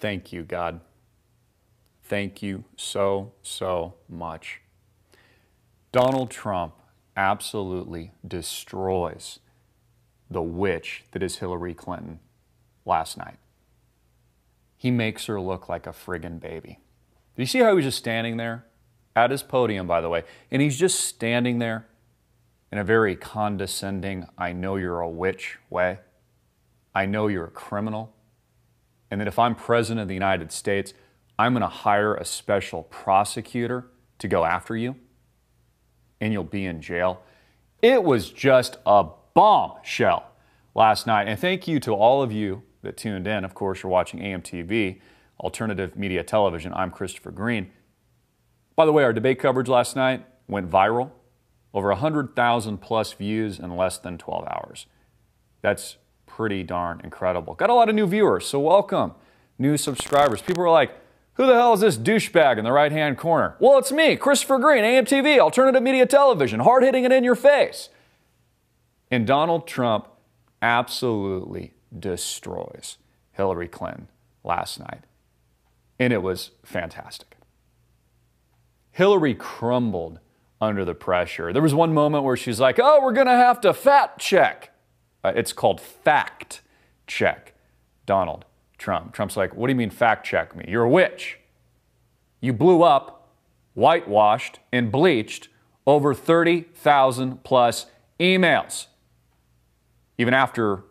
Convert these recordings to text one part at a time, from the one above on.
Thank you, God. Thank you so, so much. Donald Trump absolutely destroys the witch that is Hillary Clinton last night. He makes her look like a friggin' baby. Do you see how he was just standing there at his podium, by the way? And he's just standing there in a very condescending, I know you're a witch way. I know you're a criminal. And that if I'm president of the United States, I'm going to hire a special prosecutor to go after you, and you'll be in jail. It was just a bombshell last night. And thank you to all of you that tuned in. Of course, you're watching AMTV, Alternative Media Television. I'm Christopher Green. By the way, our debate coverage last night went viral. Over 100,000 plus views in less than 12 hours. That's pretty darn incredible. Got a lot of new viewers, so welcome. New subscribers. People were like, who the hell is this douchebag in the right-hand corner? Well, it's me, Christopher Green, AMTV, Alternative Media Television, hard-hitting it in your face. And Donald Trump absolutely destroys Hillary Clinton last night. And it was fantastic. Hillary crumbled under the pressure. There was one moment where she's like, oh, we're going to have to fact check. It's called fact check Donald Trump. Trump's like, what do you mean fact check me? You're a witch. You blew up, whitewashed, and bleached over 30,000 plus emails. Even after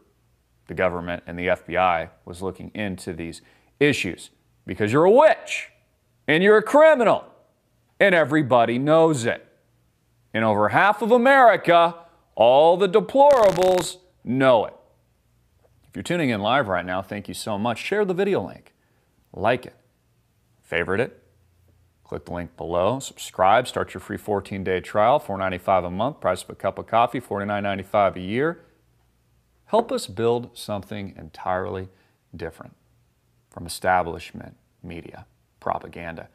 the government and the FBI was looking into these issues. Because you're a witch, and you're a criminal, and everybody knows it. And over half of America, all the deplorables know it. If you're tuning in live right now, thank you so much. Share the video link. Like it. Favorite it. Click the link below. Subscribe. Start your free 14-day trial. $4.95 a month. Price of a cup of coffee. $49.95 a year. Help us build something entirely different from establishment media propaganda.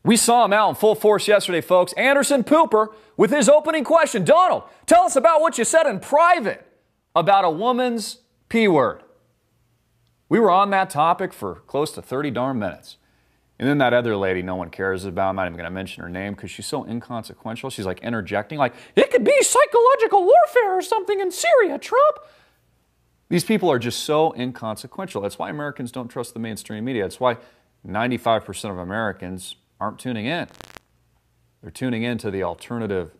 We saw him out in full force yesterday, folks. Anderson Cooper with his opening question. Donald, tell us about what you said in private about a woman's P word. We were on that topic for close to 30 darn minutes. And then that other lady no one cares about, I'm not even going to mention her name because she's so inconsequential. She's like interjecting like, it could be psychological warfare or something in Syria, Trump. These people are just so inconsequential. That's why Americans don't trust the mainstream media. That's why 95% of Americans aren't tuning in. They're tuning in to the alternative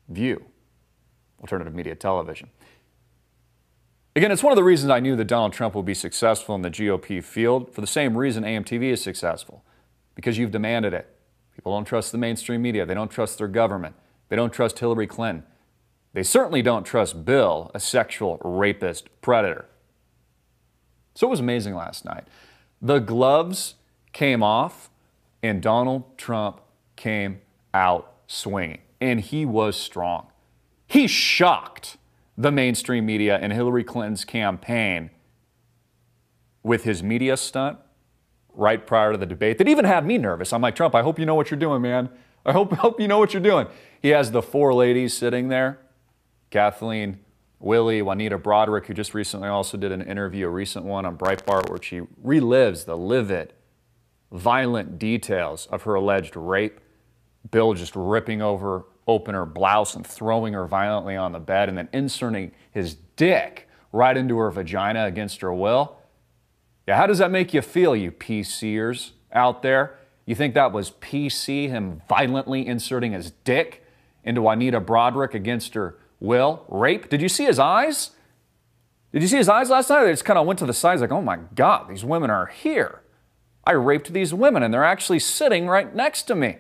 view, alternative media television. Again, it's one of the reasons I knew that Donald Trump will be successful in the GOP field for the same reason AMTV is successful, because you've demanded it. People don't trust the mainstream media. They don't trust their government. They don't trust Hillary Clinton. They certainly don't trust Bill, a sexual rapist predator. So it was amazing last night. The gloves came off and Donald Trump came out swinging. And he was strong. He shocked the mainstream media and Hillary Clinton's campaign with his media stunt right prior to the debate that even had me nervous. I'm like, Trump, I hope you know what you're doing, man. I hope you know what you're doing. He has the four ladies sitting there. Kathleen Willey, Juanita Broaddrick, who just recently also did an interview, a recent one on Breitbart, where she relives the livid, violent details of her alleged rape. Bill just ripping open her blouse and throwing her violently on the bed and then inserting his dick right into her vagina against her will. Yeah, how does that make you feel, you PCers out there? You think that was PC, him violently inserting his dick into Juanita Broaddrick against her will? Rape? Did you see his eyes? Did you see his eyes last night? They just kind of went to the sides like, oh my God, these women are here. I raped these women and they're actually sitting right next to me.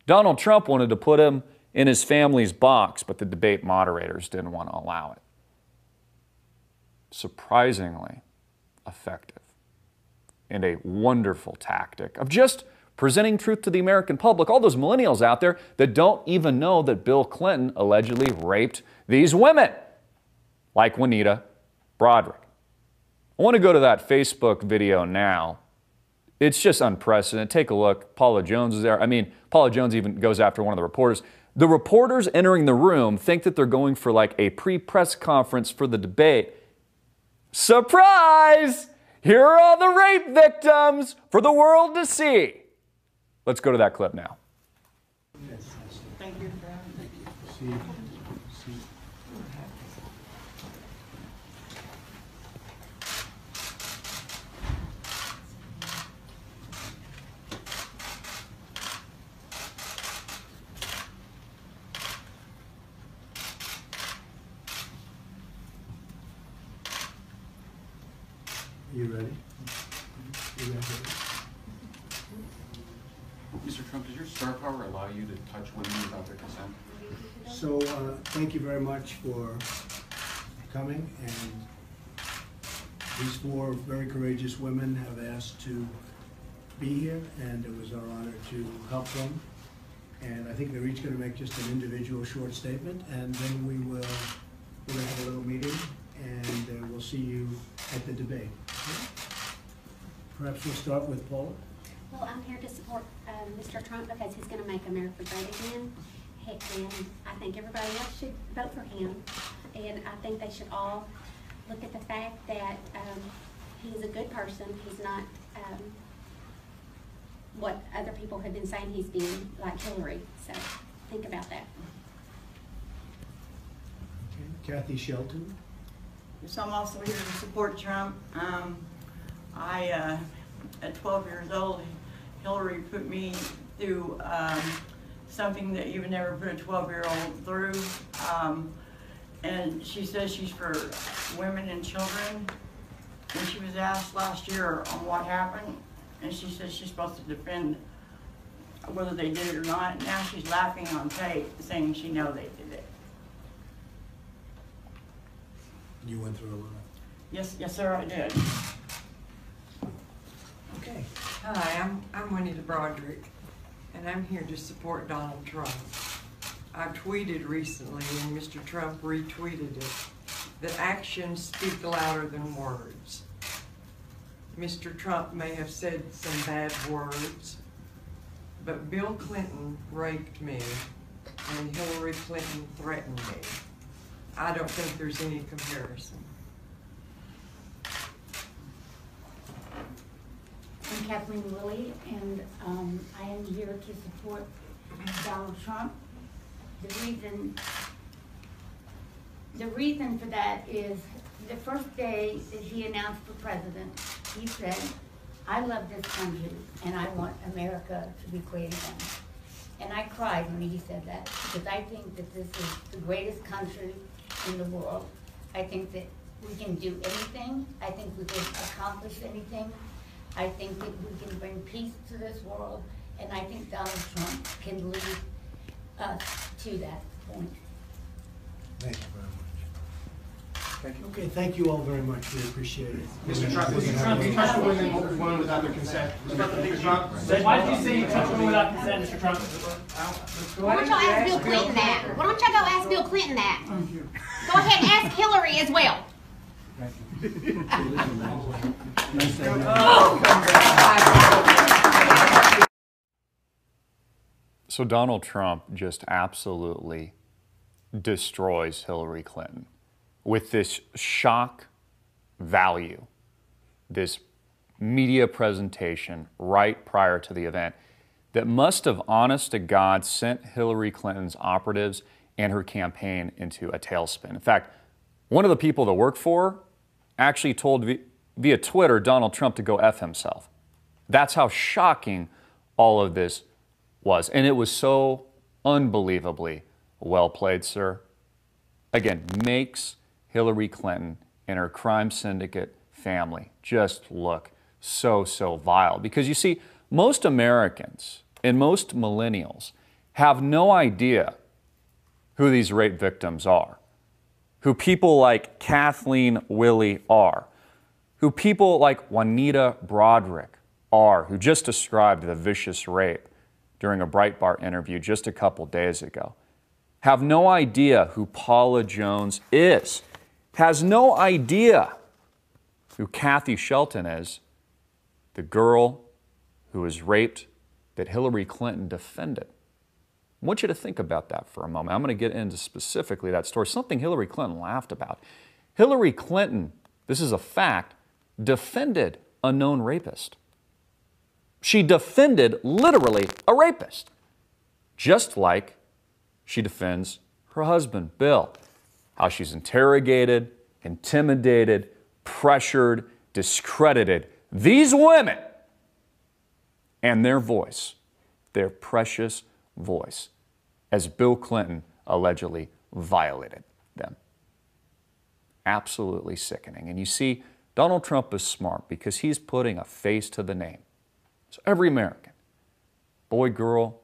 Donald Trump wanted to put him in his family's box, but the debate moderators didn't want to allow it. Surprisingly effective and a wonderful tactic of just presenting truth to the American public, all those millennials out there that don't even know that Bill Clinton allegedly raped these women, like Juanita Broaddrick. I want to go to that Facebook video now. It's just unprecedented. Take a look. Paula Jones is there. I mean, Paula Jones even goes after one of the reporters. The reporters entering the room think that they're going for like a pre-press conference for the debate. Surprise! Here are all the rape victims for the world to see. Let's go to that clip now. Thank you for having me. You ready? You ready? Mr. Trump, does your star power allow you to touch women without their consent? So, thank you very much for coming, and these four very courageous women have asked to be here, and it was our honor to help them. And I think they're each going to make just an individual short statement, and then we're going to have a little meeting, and we'll see you at the debate. Perhaps we'll start with Paula. Well, I'm here to support Mr. Trump because he's going to make America great again. And I think everybody else should vote for him. And I think they should all look at the fact that he's a good person. He's not what other people have been saying he's been, like Hillary. So think about that. Okay. Kathy Shelton. So I'm also here to support Trump. At 12 years old, Hillary put me through something that you would never put a 12-year-old through. And she says she's for women and children. And she was asked last year on what happened, and she says she's supposed to defend whether they did it or not. Now she's laughing on tape, saying she knows they did it. You went through a lot. Yes, sir, I did. Okay. Hi, I'm Juanita Broderick, and I'm here to support Donald Trump. I tweeted recently, and Mr. Trump retweeted it, that actions speak louder than words. Mr. Trump may have said some bad words, but Bill Clinton raped me, and Hillary Clinton threatened me. I don't think there's any comparison. I'm Kathleen Willey, and I am here to support Donald Trump. The reason for that is the first day that he announced for president, he said, "I love this country and I want America to be great again." And I cried when he said that, because I think that this is the greatest country in the world. I think that we can do anything. I think we can accomplish anything. I think that we can bring peace to this world, and I think Donald Trump can lead us to that point. Thank you very much. Thank you. Okay, thank you all very much. We appreciate it. Mr. Trump, you touched a woman without their consent. Mr. Trump, why did you say you touched a woman without consent, Mr. Trump? Why don't y'all ask Bill Clinton that? Why don't y'all go ask Bill Clinton that? Go ahead and ask Hillary as well. So Donald Trump just absolutely destroys Hillary Clinton with this shock value, this media presentation right prior to the event that must have, honest to God, sent Hillary Clinton's operatives and her campaign into a tailspin. In fact, one of the people that worked for her actually told via Twitter Donald Trump to go F himself. That's how shocking all of this was. And it was so unbelievably well played, sir. Again, makes Hillary Clinton and her crime syndicate family just look so vile. Because you see, most Americans and most millennials have no idea who these rape victims are, who people like Kathleen Willey are, who people like Juanita Broderick are, who just described the vicious rape during a Breitbart interview just a couple days ago, have no idea who Paula Jones is, has no idea who Kathy Shelton is, the girl who was raped that Hillary Clinton defended. I want you to think about that for a moment. I'm going to get into specifically that story, something Hillary Clinton laughed about. Hillary Clinton, this is a fact, defended a known rapist. She defended literally a rapist, just like she defends her husband, Bill. How she's interrogated, intimidated, pressured, discredited these women and their voice, their precious voice, as Bill Clinton allegedly violated them. Absolutely sickening. And you see, Donald Trump is smart because he's putting a face to the name. So every American, boy, girl,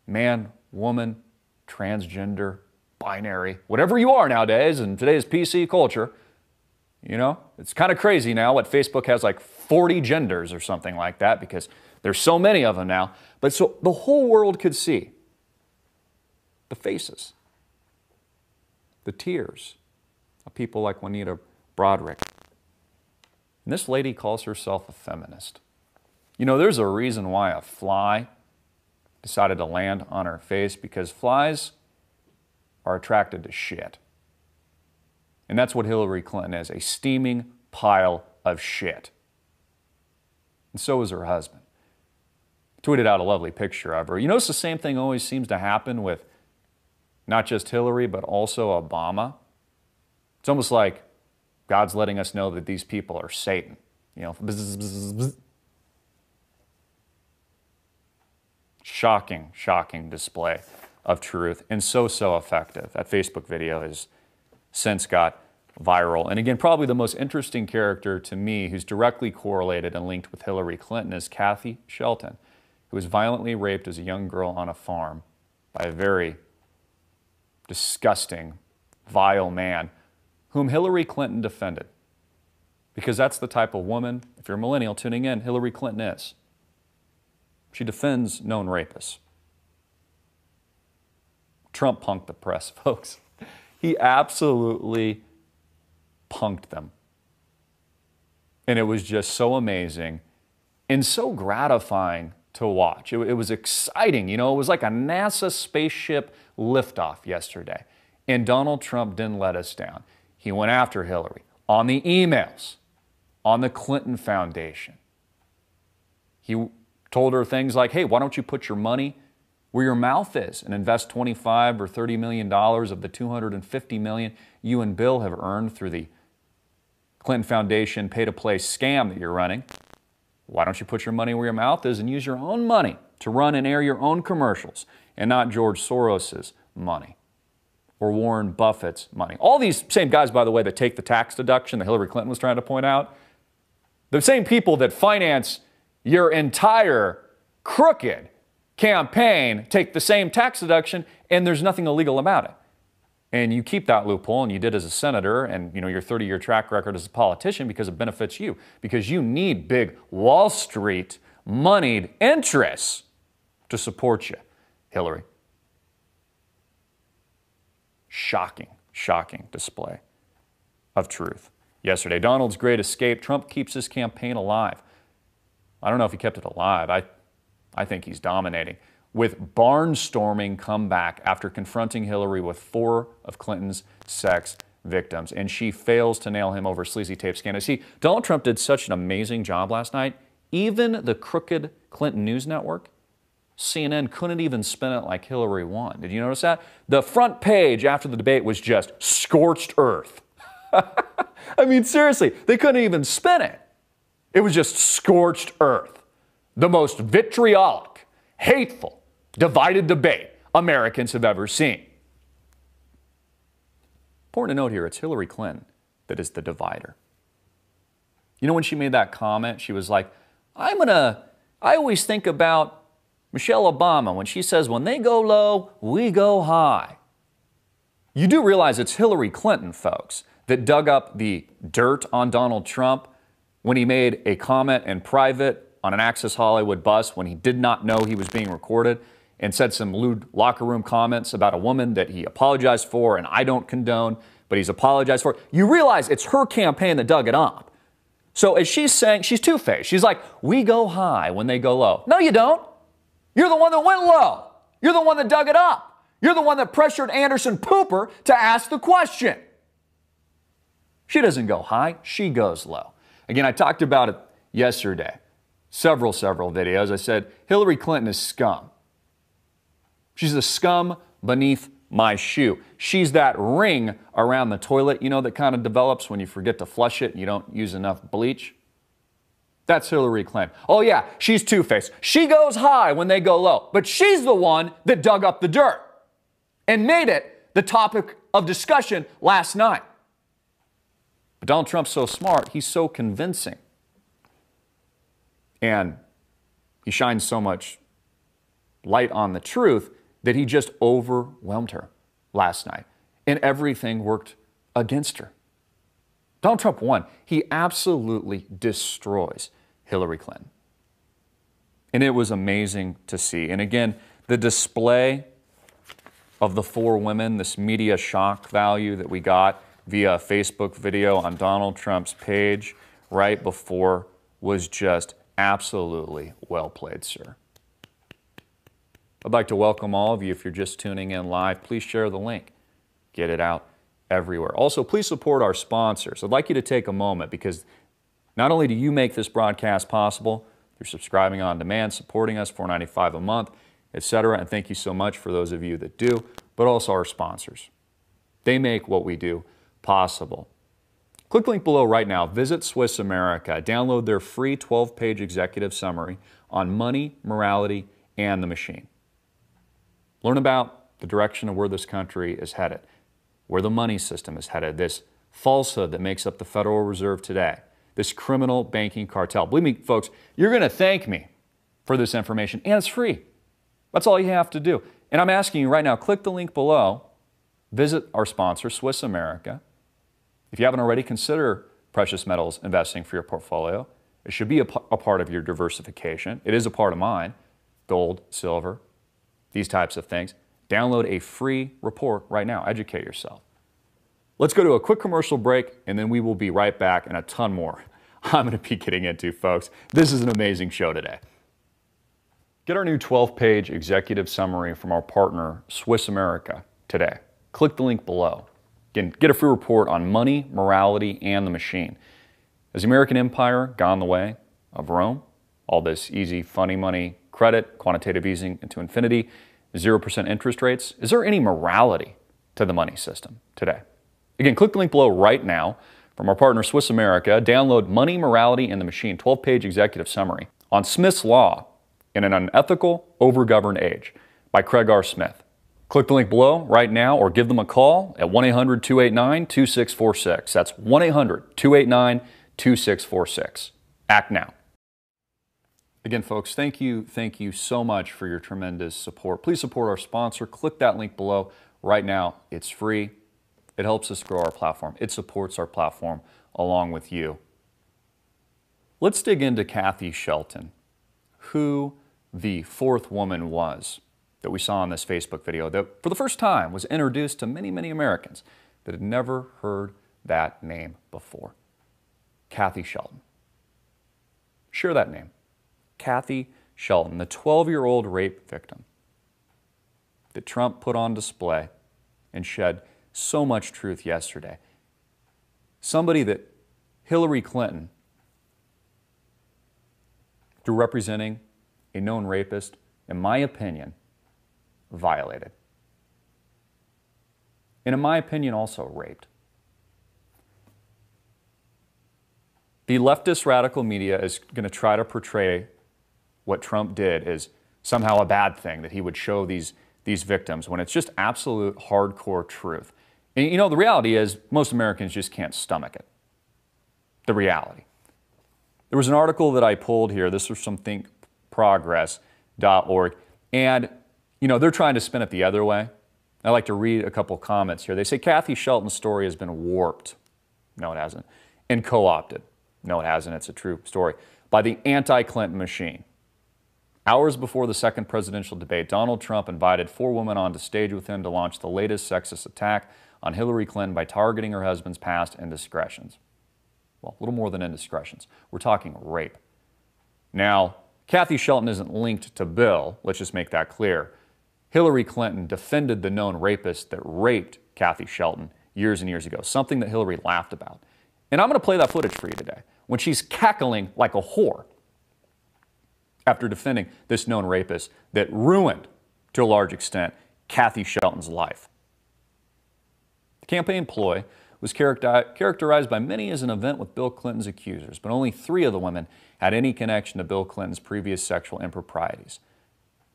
man, woman, transgender, binary, whatever you are nowadays in today's PC culture, you know, it's kind of crazy now what Facebook has like 40 genders or something like that because there's so many of them now. But so the whole world could see the faces, the tears of people like Juanita Broaddrick. And this lady calls herself a feminist. You know, there's a reason why a fly decided to land on her face, because flies are attracted to shit. And that's what Hillary Clinton is, a steaming pile of shit. And so is her husband. Tweeted out a lovely picture of her. You notice the same thing always seems to happen with not just Hillary, but also Obama. It's almost like God's letting us know that these people are Satan. You know, bzz, bzz, bzz. Shocking, shocking display of truth, and so effective. That Facebook video has since got viral. And again, probably the most interesting character to me who's directly correlated and linked with Hillary Clinton is Kathy Shelton, who was violently raped as a young girl on a farm by a very disgusting, vile man whom Hillary Clinton defended. Because that's the type of woman, if you're a millennial tuning in, Hillary Clinton is. She defends known rapists. Trump punked the press, folks. He absolutely punked them. And it was just so amazing and so gratifying to watch. It was exciting. You know, it was like a NASA spaceship liftoff yesterday. And Donald Trump didn't let us down. He went after Hillary on the emails, on the Clinton Foundation. He told her things like, hey, why don't you put your money where your mouth is and invest $25 or $30 million of the $250 million you and Bill have earned through the Clinton Foundation pay-to-play scam that you're running. Why don't you put your money where your mouth is and use your own money to run and air your own commercials and not George Soros's money or Warren Buffett's money? All these same guys, by the way, that take the tax deduction that Hillary Clinton was trying to point out, the same people that finance your entire crooked campaign take the same tax deduction and there's nothing illegal about it. And you keep that loophole, and you did as a senator, and you know your 30-year track record as a politician because it benefits you, because you need big Wall Street moneyed interests to support you, Hillary. Shocking, shocking display of truth. Yesterday, Donald's great escape. Trump keeps his campaign alive. I don't know if he kept it alive. I think he's dominating. With barnstorming comeback after confronting Hillary with 4 of Clinton's sex victims, and she fails to nail him over sleazy tape scandal. See, Donald Trump did such an amazing job last night. Even the crooked Clinton News Network, CNN, couldn't even spin it like Hillary won. Did you notice that? The front page after the debate was just scorched earth. I mean, seriously, they couldn't even spin it. It was just scorched earth. The most vitriolic, hateful, divided debate Americans have ever seen. Important to note here, it's Hillary Clinton that is the divider. You know, when she made that comment, she was like, I always think about Michelle Obama when she says, when they go low, we go high. You do realize it's Hillary Clinton, folks, that dug up the dirt on Donald Trump when he made a comment in private on an Access Hollywood bus when he did not know he was being recorded and said some lewd locker room comments about a woman that he apologized for and I don't condone, but he's apologized for. You realize it's her campaign that dug it up. So as she's saying, she's two-faced. She's like, we go high when they go low. No, you don't. You're the one that went low. You're the one that dug it up. You're the one that pressured Anderson Pooper to ask the question. She doesn't go high, she goes low. Again, I talked about it yesterday. Several videos. I said, Hillary Clinton is scum. She's the scum beneath my shoe. She's that ring around the toilet, you know, that kind of develops when you forget to flush it and you don't use enough bleach. That's Hillary Clinton. Oh yeah, she's two-faced. She goes high when they go low, but she's the one that dug up the dirt and made it the topic of discussion last night. But Donald Trump's so smart, he's so convincing. And he shines so much light on the truth that he just overwhelmed her last night. And everything worked against her. Donald Trump won. He absolutely destroys Hillary Clinton. And it was amazing to see. And again, the display of the four women, this media shock value that we got via a Facebook video on Donald Trump's page right before was just absolutely well played, sir. I'd like to welcome all of you. If you're just tuning in live, please share the link. Get it out everywhere. Also, please support our sponsors. I'd like you to take a moment because not only do you make this broadcast possible, you're subscribing on demand, supporting us, $4.95 a month, etc. And thank you so much for those of you that do, but also our sponsors. They make what we do possible. Click the link below right now. Visit Swiss America. Download their free 12-page executive summary on money, morality, and the machine. Learn about the direction of where this country is headed, where the money system is headed, this falsehood that makes up the Federal Reserve today, this criminal banking cartel. Believe me, folks, you're going to thank me for this information, and it's free. That's all you have to do. And I'm asking you right now, click the link below, visit our sponsor, Swiss America. If you haven't already, consider precious metals investing for your portfolio. It should be a part of your diversification. It is a part of mine. Gold, silver, these types of things. Download a free report right now. Educate yourself. Let's go to a quick commercial break, and then we will be right back and a ton more I'm going to be getting into, folks. This is an amazing show today. Get our new 12-page executive summary from our partner, Swiss America, today. Click the link below. Again, get a free report on money, morality, and the machine. Has the American empire gone the way of Rome? All this easy, funny money, credit, quantitative easing into infinity, 0% interest rates. Is there any morality to the money system today? Again, click the link below right now from our partner Swiss America. Download Money, Morality, and the Machine, 12-page executive summary on Smith's Law in an Unethical, Overgoverned Age by Craig R. Smith. Click the link below right now or give them a call at 1-800-289-2646. That's 1-800-289-2646. Act now. Again, folks, thank you so much for your tremendous support. Please support our sponsor. Click that link below right now. It's free. It helps us grow our platform. It supports our platform along with you. Let's dig into Kathy Shelton, who the fourth woman was that we saw in this Facebook video that for the first time was introduced to many, many Americans that had never heard that name before. Kathy Shelton. Share that name. Kathy Shelton, the 12-year-old rape victim that Trump put on display and shed so much truth yesterday. Somebody that Hillary Clinton, through representing a known rapist, in my opinion, violated. And in my opinion, also raped. The leftist radical media is going to try to portray what Trump did as somehow a bad thing, that he would show these victims, when it's just absolute hardcore truth. And you know, the reality is most Americans just can't stomach it. The reality. There was an article that I pulled here. This was from thinkprogress.org. And, you know, they're trying to spin it the other way. I'd like to read a couple comments here. They say Kathy Shelton's story has been warped. No, it hasn't. And co-opted. No, it hasn't. It's a true story. By the anti-Clinton machine. Hours before the second presidential debate, Donald Trump invited four women onto stage with him to launch the latest sexist attack on Hillary Clinton by targeting her husband's past indiscretions. Well, a little more than indiscretions. We're talking rape. Now, Kathy Shelton isn't linked to Bill. Let's just make that clear. Hillary Clinton defended the known rapist that raped Kathy Shelton years and years ago, something that Hillary laughed about. And I'm going to play that footage for you today. when she's cackling like a whore after defending this known rapist that ruined, to a large extent, Kathy Shelton's life. The campaign ploy was characterized by many as an event with Bill Clinton's accusers, but only 3 of the women had any connection to Bill Clinton's previous sexual improprieties.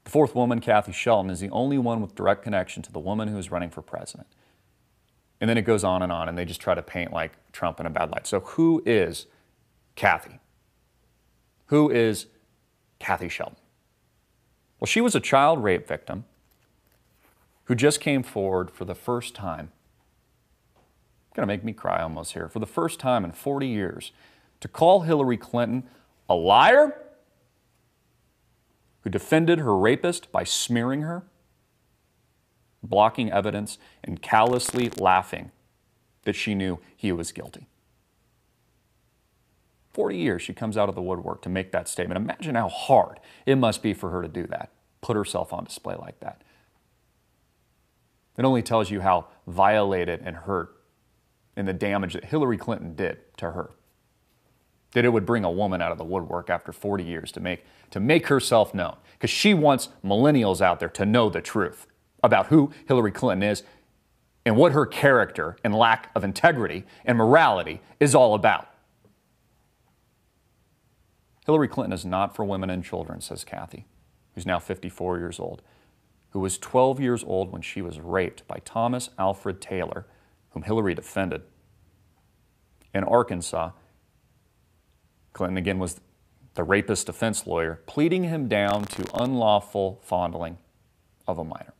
The 4th woman, Kathy Shelton, is the only one with direct connection to the woman who is running for president. And then it goes on, and they just try to paint like Trump in a bad light. So who is Kathy? Who is Kathy Shelton? Well, she was a child rape victim who just came forward for the first time. Gonna make me cry almost here. For the first time in 40 years, to call Hillary Clinton a liar who defended her rapist by smearing her, blocking evidence, and callously laughing that she knew he was guilty. 40 years she comes out of the woodwork to make that statement. Imagine how hard it must be for her to do that, put herself on display like that. It only tells you how violated and hurt and the damage that Hillary Clinton did to her. That it would bring a woman out of the woodwork after 40 years to make herself known. Because she wants millennials out there to know the truth about who Hillary Clinton is and what her character and lack of integrity and morality is all about. Hillary Clinton is not for women and children, says Kathy, who's now 54 years old, who was 12 years old when she was raped by Thomas Alfred Taylor, whom Hillary defended. In Arkansas, Clinton again was the rapist defense lawyer, pleading him down to unlawful fondling of a minor.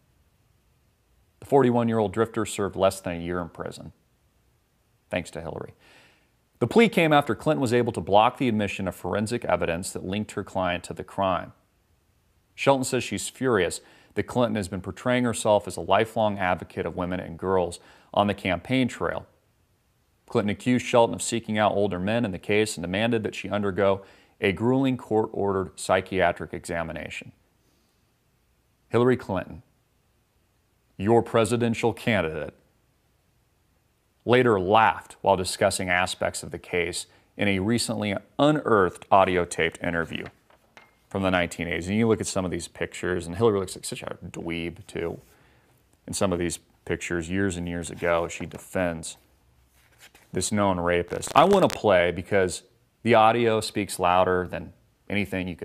The 41-year-old drifter served less than a year in prison, thanks to Hillary. The plea came after Clinton was able to block the admission of forensic evidence that linked her client to the crime. Shelton says she's furious that Clinton has been portraying herself as a lifelong advocate of women and girls on the campaign trail. Clinton accused Shelton of seeking out older men in the case and demanded that she undergo a grueling court-ordered psychiatric examination. Hillary Clinton, your presidential candidate, later laughed while discussing aspects of the case in a recently unearthed audio-taped interview from the 1980s. And you look at some of these pictures, and Hillary looks like such a dweeb, too. In some of these pictures, years and years ago, she defends this known rapist. I want to play because the audio speaks louder than anything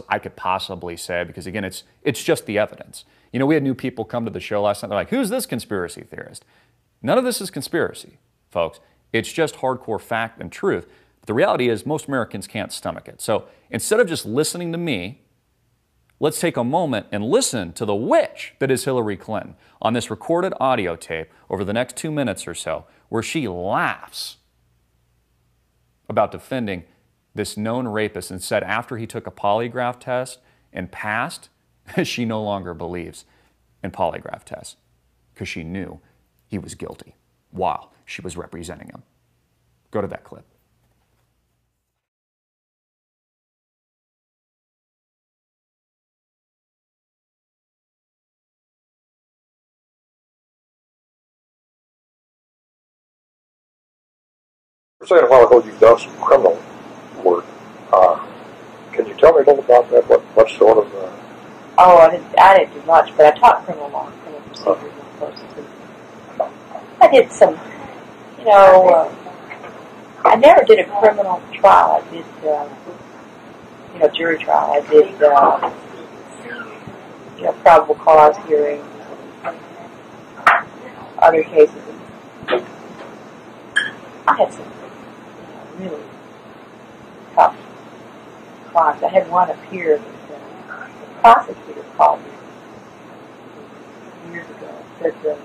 I could possibly say, because again, it's just the evidence. You know, we had new people come to the show last night. They're like, who's this conspiracy theorist? None of this is conspiracy, folks. It's just hardcore fact and truth. But the reality is most Americans can't stomach it. So instead of just listening to me, let's take a moment and listen to the witch that is Hillary Clinton on this recorded audio tape over the next 2 minutes or so, where she laughs about defending this known rapist and said after he took a polygraph test and passed, she no longer believes in polygraph tests because she knew he was guilty while she was representing him. Go to that clip. You were saying a while ago you've done some criminal work. Can you tell me a little about that? What sort of... Oh, I didn't do much, but I taught criminal law, criminal procedures and courses. I did some, I never did a criminal trial. I did, jury trial. I did, probable cause hearings, other cases. I had some really tough clients. I had one appear that the prosecutor called me years ago and said that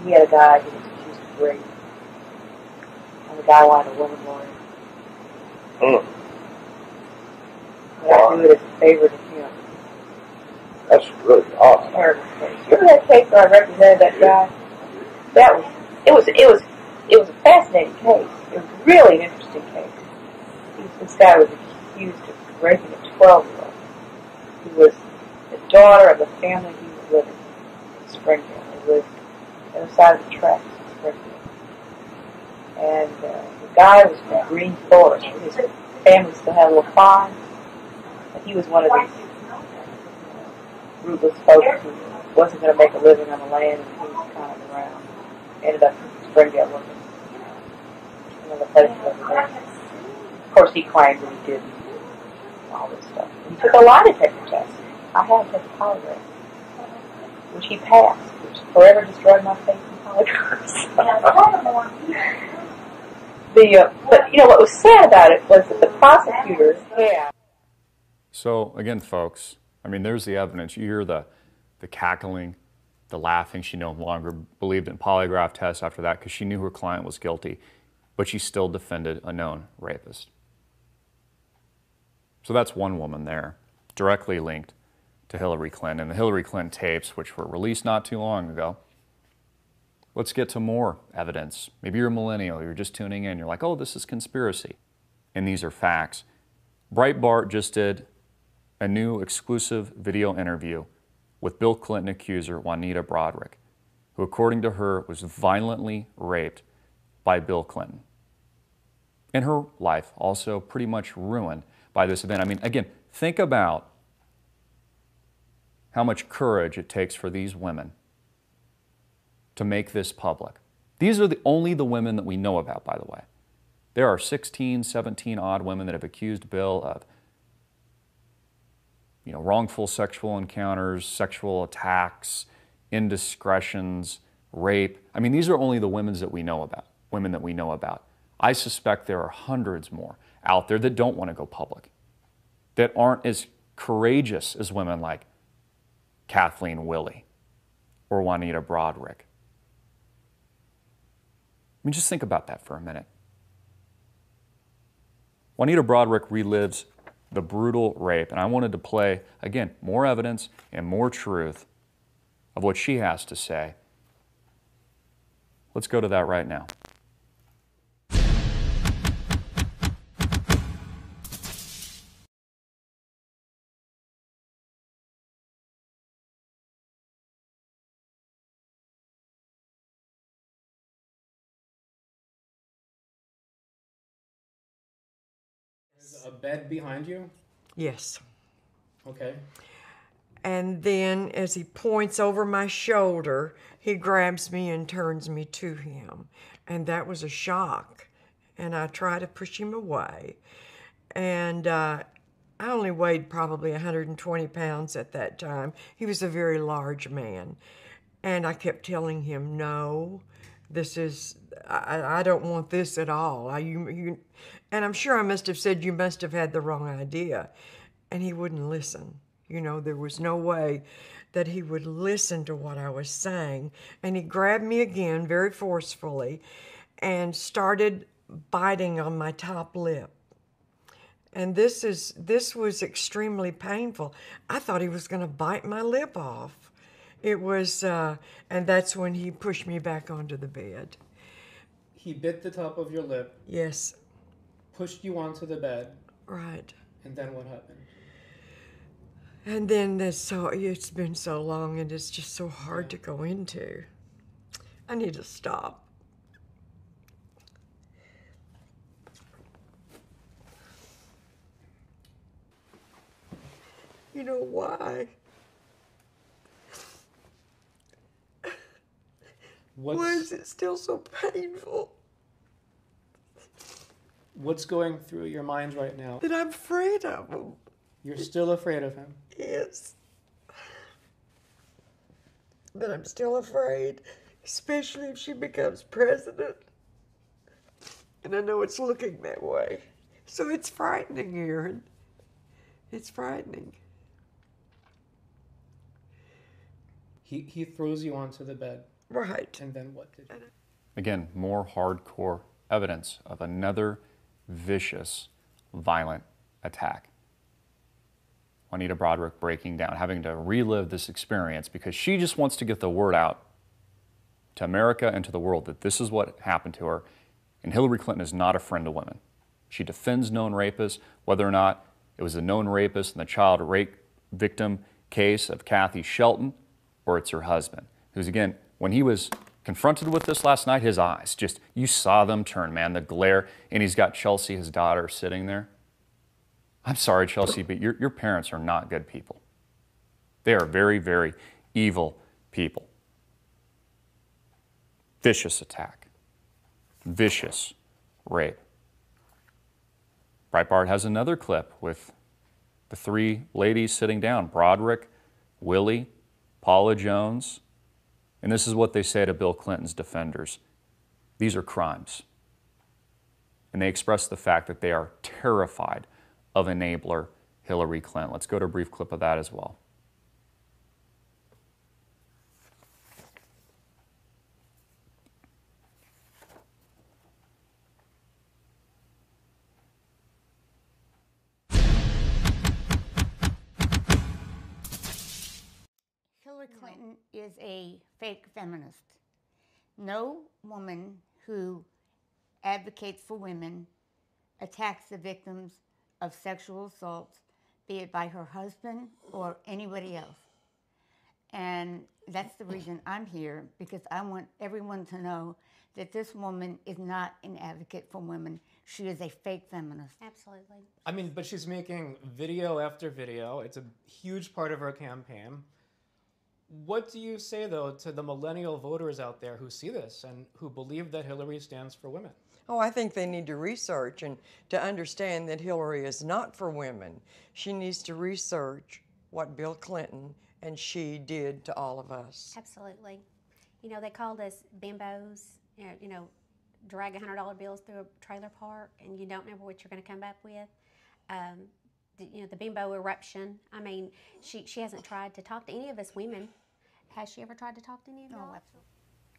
he had a guy who was accused of rape, and the guy wanted a woman lawyer. But I do it as a favor to him. That's really awesome. Terrible case. Remember that case where I represented that guy? It was a fascinating case. It was really an interesting case. This guy was accused of raping a 12-year-old who was the daughter of the family he was living in Springfield. He lived on the side of the tracks in Springfield. And the guy was from Green Forest. His family still had a little farm. And he was one of these rootless folks who wasn't going to make a living on the land, and he was kind of around. Ended up in Springdale working in one of the places over there. Of course, he claimed that he didn't. All this stuff. He took a lie detector test. I had to take a polygraph, which he passed, which forever destroyed my faith in polygraphs. But you know what was sad about it was that the prosecutors had. So again, folks, I mean, there's the evidence. You hear the cackling, the laughing. She no longer believed in polygraph tests after that because she knew her client was guilty, but she still defended a known rapist. So that's one woman there, directly linked to Hillary Clinton. And the Hillary Clinton tapes, which were released not too long ago. Let's get to more evidence. Maybe you're a millennial, you're just tuning in, you're like, oh, this is conspiracy. And these are facts. Breitbart just did a new exclusive video interview with Bill Clinton accuser Juanita Broaddrick, who according to her was violently raped by Bill Clinton. And her life also pretty much ruined by this event. I mean, again, think about how much courage it takes for these women to make this public. These are only the women that we know about, by the way. There are 16, 17 odd women that have accused Bill of wrongful sexual encounters, sexual attacks, indiscretions, rape. I mean, these are only the women that we know about. I suspect there are hundreds more out there that don't want to go public, that aren't as courageous as women like Kathleen Willey or Juanita Broaddrick. I mean, just think about that for a minute. Juanita Broaddrick relives the brutal rape, and I wanted to play, again, more evidence and more truth of what she has to say. Let's go to that right now. There's a bed behind you? Yes. Okay. And then as he points over my shoulder, he grabs me and turns me to him. And that was a shock. And I try to push him away. And I only weighed probably 120 pounds at that time. He was a very large man. And I kept telling him, no, this is, I don't want this at all. And I'm sure I must have said, you must have had the wrong idea. And he wouldn't listen. You know, there was no way that he would listen to what I was saying. And he grabbed me again very forcefully and started biting on my top lip. And this was extremely painful. I thought he was going to bite my lip off. It was, and that's when he pushed me back onto the bed. He bit the top of your lip. Yes. Pushed you onto the bed. Right. And then what happened? And then it's been so long and it's just so hard to go into. I need to stop. You know why? Why is it still so painful? What's going through your mind right now? That I'm afraid of him. You're still afraid of him? Yes. But I'm still afraid, especially if she becomes president. And I know it's looking that way. So it's frightening, Aaron. It's frightening. He throws you onto the bed. Right. And then what did you do? Again, more hardcore evidence of another vicious, violent attack. Juanita Broaddrick breaking down, having to relive this experience because she just wants to get the word out to America and to the world that this is what happened to her. And Hillary Clinton is not a friend of women. She defends known rapists, whether or not it was a known rapist in the child rape victim case of Kathy Shelton, or it's her husband, who's, again, when he was confronted with this last night, his eyes, just, you saw them turn, man, the glare, and he's got Chelsea, his daughter, sitting there. I'm sorry, Chelsea, but your parents are not good people. They are very, very evil people. Vicious attack. Vicious rape. Breitbart has another clip with the three ladies sitting down, Broderick, Willie, Paula Jones, and this is what they say to Bill Clinton's defenders. These are crimes. And they express the fact that they are terrified of enabler Hillary Clinton. Let's go to a brief clip of that as well. Hillary Clinton is a fake feminist. No woman who advocates for women attacks the victims of sexual assaults, be it by her husband or anybody else. And that's the reason I'm here, because I want everyone to know that this woman is not an advocate for women. She is a fake feminist. Absolutely. I mean, but she's making video after video. It's a huge part of her campaign. What do you say, though, to the millennial voters out there who see this and who believe that Hillary stands for women? Oh, I think they need to research and to understand that Hillary is not for women. She needs to research what Bill Clinton and she did to all of us. Absolutely. You know, they called us bimbos, you know, drag $100 bills through a trailer park and you don't know what you're going to come up with. You know, the bimbo eruption. I mean, she hasn't tried to talk to any of us women. Has she ever tried to talk to any of y'all? No, absolutely.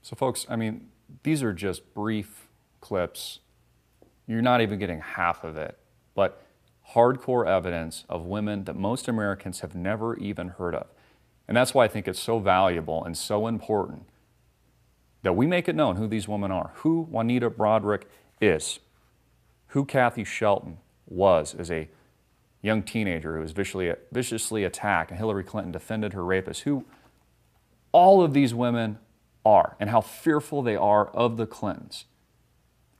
So folks, I mean, these are just brief clips. You're not even getting half of it, but hardcore evidence of women that most Americans have never even heard of. And that's why I think it's so valuable and so important that we make it known who these women are, who Juanita Broderick is, who Kathy Shelton was as a young teenager who was viciously attacked and Hillary Clinton defended her rapist, who all of these women are and how fearful they are of the Clintons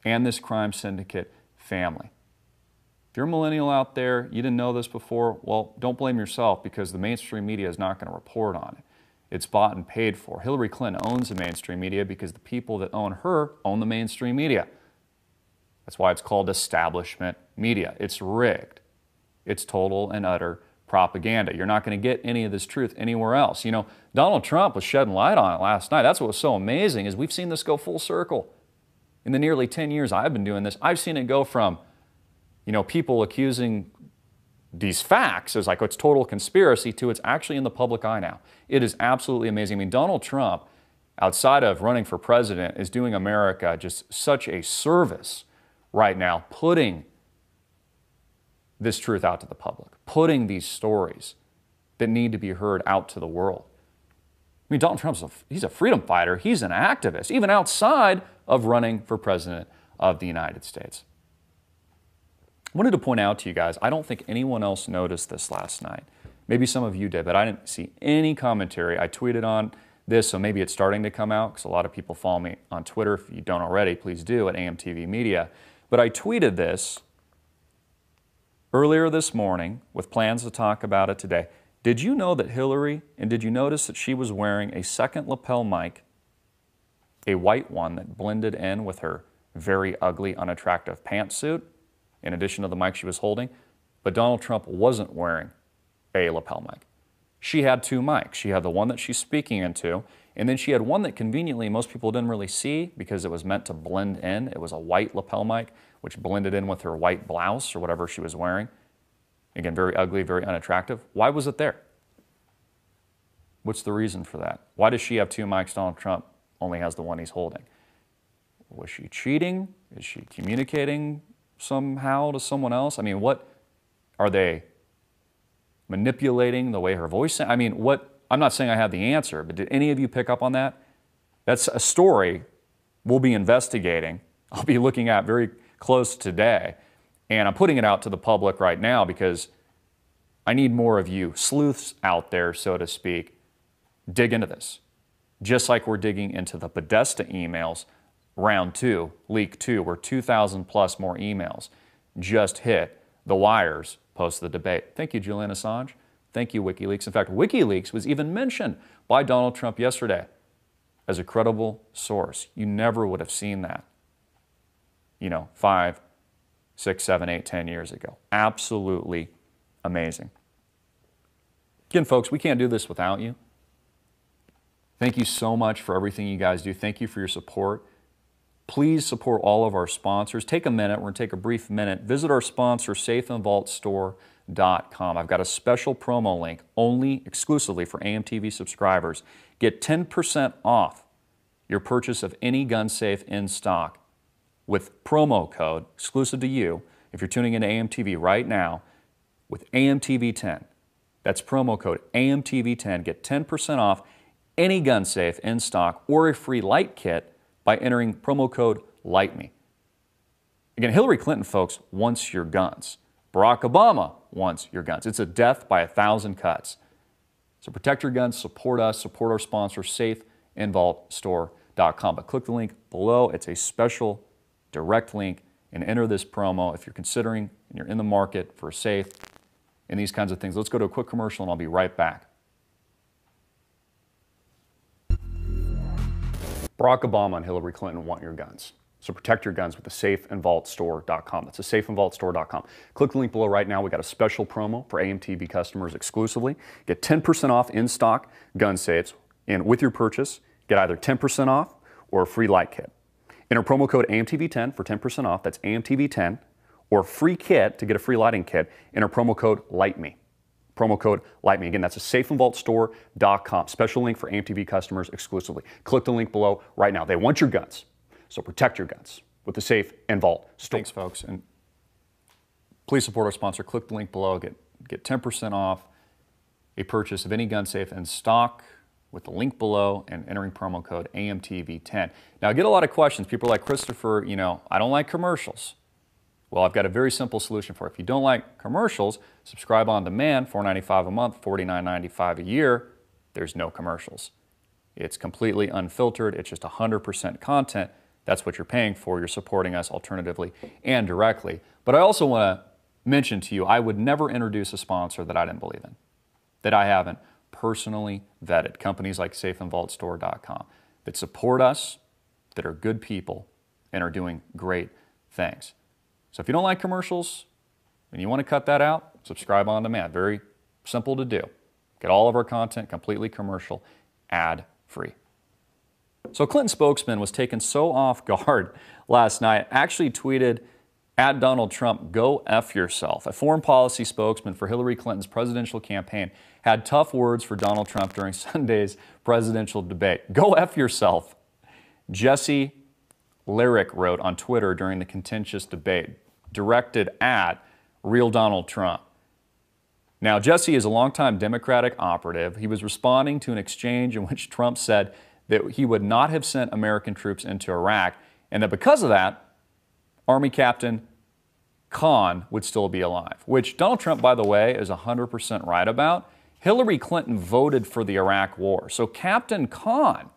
and this crime syndicate family. If you're a millennial out there, you didn't know this before, well, don't blame yourself because the mainstream media is not going to report on it. It's bought and paid for. Hillary Clinton owns the mainstream media because the people that own her own the mainstream media. That's why it's called establishment media. It's rigged. It's total and utter propaganda. You're not going to get any of this truth anywhere else. You know, Donald Trump was shedding light on it last night. That's what was so amazing is we've seen this go full circle. In the nearly 10 years I've been doing this, I've seen it go from, you know, people accusing these facts as like, oh, it's total conspiracy to it's actually in the public eye now. It is absolutely amazing. I mean, Donald Trump, outside of running for president, is doing America just such a service right now, putting this truth out to the public, putting these stories that need to be heard out to the world. I mean, Donald Trump's he's a freedom fighter. He's an activist, even outside of running for president of the United States. I wanted to point out to you guys, I don't think anyone else noticed this last night. Maybe some of you did, but I didn't see any commentary. I tweeted on this, so maybe it's starting to come out because a lot of people follow me on Twitter. If you don't already, please do at AMTV Media. But I tweeted this earlier this morning with plans to talk about it today. Did you know that Hillary, and did you notice that she was wearing a second lapel mic, a white one that blended in with her very ugly, unattractive pantsuit, in addition to the mic she was holding? But Donald Trump wasn't wearing a lapel mic. She had two mics. She had the one that she's speaking into, and then she had one that conveniently most people didn't really see because it was meant to blend in. It was a white lapel mic, which blended in with her white blouse or whatever she was wearing. Again, very ugly, very unattractive. Why was it there? What's the reason for that? Why does she have two mics? Donald Trump only has the one he's holding. Was she cheating? Is she communicating somehow to someone else? I mean, what are they manipulating the way her voice? I mean, what? I'm not saying I have the answer, but did any of you pick up on that? That's a story we'll be investigating. I'll be looking at very close today. And I'm putting it out to the public right now because I need more of you, sleuths out there, so to speak, dig into this. just like we're digging into the Podesta emails, round 2, leak 2, where 2,000 plus more emails just hit the wires post the debate. Thank you, Julian Assange. Thank you, WikiLeaks. In fact, WikiLeaks was even mentioned by Donald Trump yesterday as a credible source. You never would have seen that, 5, 6, 7, 8, 10 years ago. Absolutely amazing. Again, folks, we can't do this without you. Thank you so much for everything you guys do. Thank you for your support. Please support all of our sponsors. Take a minute. We're going to take a brief minute. Visit our sponsor, safeandvaultstore.com. I've got a special promo link only exclusively for AMTV subscribers. Get 10% off your purchase of any gun safe in stock with promo code exclusive to you if you're tuning into AMTV right now with AMTV10. That's promo code AMTV10. Get 10% off any gun safe in stock or a free light kit by entering promo code LIGHTME. Again, Hillary Clinton, folks, wants your guns. Barack Obama wants your guns. It's a death by 1,000 cuts. So protect your guns, support us, support our sponsor, safeandvaultstore.com. But click the link below. It's a special direct link and enter this promo if you're considering and you're in the market for a safe and these kinds of things. Let's go to a quick commercial and I'll be right back. Barack Obama and Hillary Clinton want your guns. So protect your guns with the safeandvaultstore.com. That's the safeandvaultstore.com. Click the link below right now. We got a special promo for AMTV customers exclusively. Get 10% off in-stock gun safes, and with your purchase, get either 10% off or a free light kit. Enter promo code AMTV10 for 10% off. That's AMTV10, or free kit to get a free lighting kit. Enter promo code LIGHTME. Promo code LIGHTME. Again, that's a safeandvaultstore.com. Special link for AMTV customers exclusively. Click the link below right now. They want your guns, so protect your guns with the Safe and Vault Store. Thanks, folks, and please support our sponsor. Click the link below. Get 10% off a purchase of any gun safe in stock with the link below and entering promo code AMTV10. Now, I get a lot of questions. People are like, Christopher, I don't like commercials. Well, I've got a very simple solution for it. If you don't like commercials, subscribe on demand, $4.95 a month, $49.95 a year. There's no commercials. It's completely unfiltered. It's just 100% content. That's what you're paying for. You're supporting us alternatively and directly. But I also want to mention to you, I would never introduce a sponsor that I didn't believe in, that I haven't personally vetted. Companies like safeandvaultstore.com that support us, that are good people, and are doing great things. So if you don't like commercials and you want to cut that out, subscribe on demand. Very simple to do. Get all of our content completely commercial, ad-free. So Clinton spokesman was taken so off guard last night, actually tweeted at Donald Trump, "Go F yourself." A foreign policy spokesman for Hillary Clinton's presidential campaign had tough words for Donald Trump during Sunday's presidential debate. "Go F yourself," Jesse Lyric wrote on Twitter during the contentious debate, directed at real Donald Trump. Now, Jesse is a longtime Democratic operative. He was responding to an exchange in which Trump said that he would not have sent American troops into Iraq, and that because of that, Army Captain Khan would still be alive, which Donald Trump, by the way, is 100% right about. Hillary Clinton voted for the Iraq War, so Captain Khan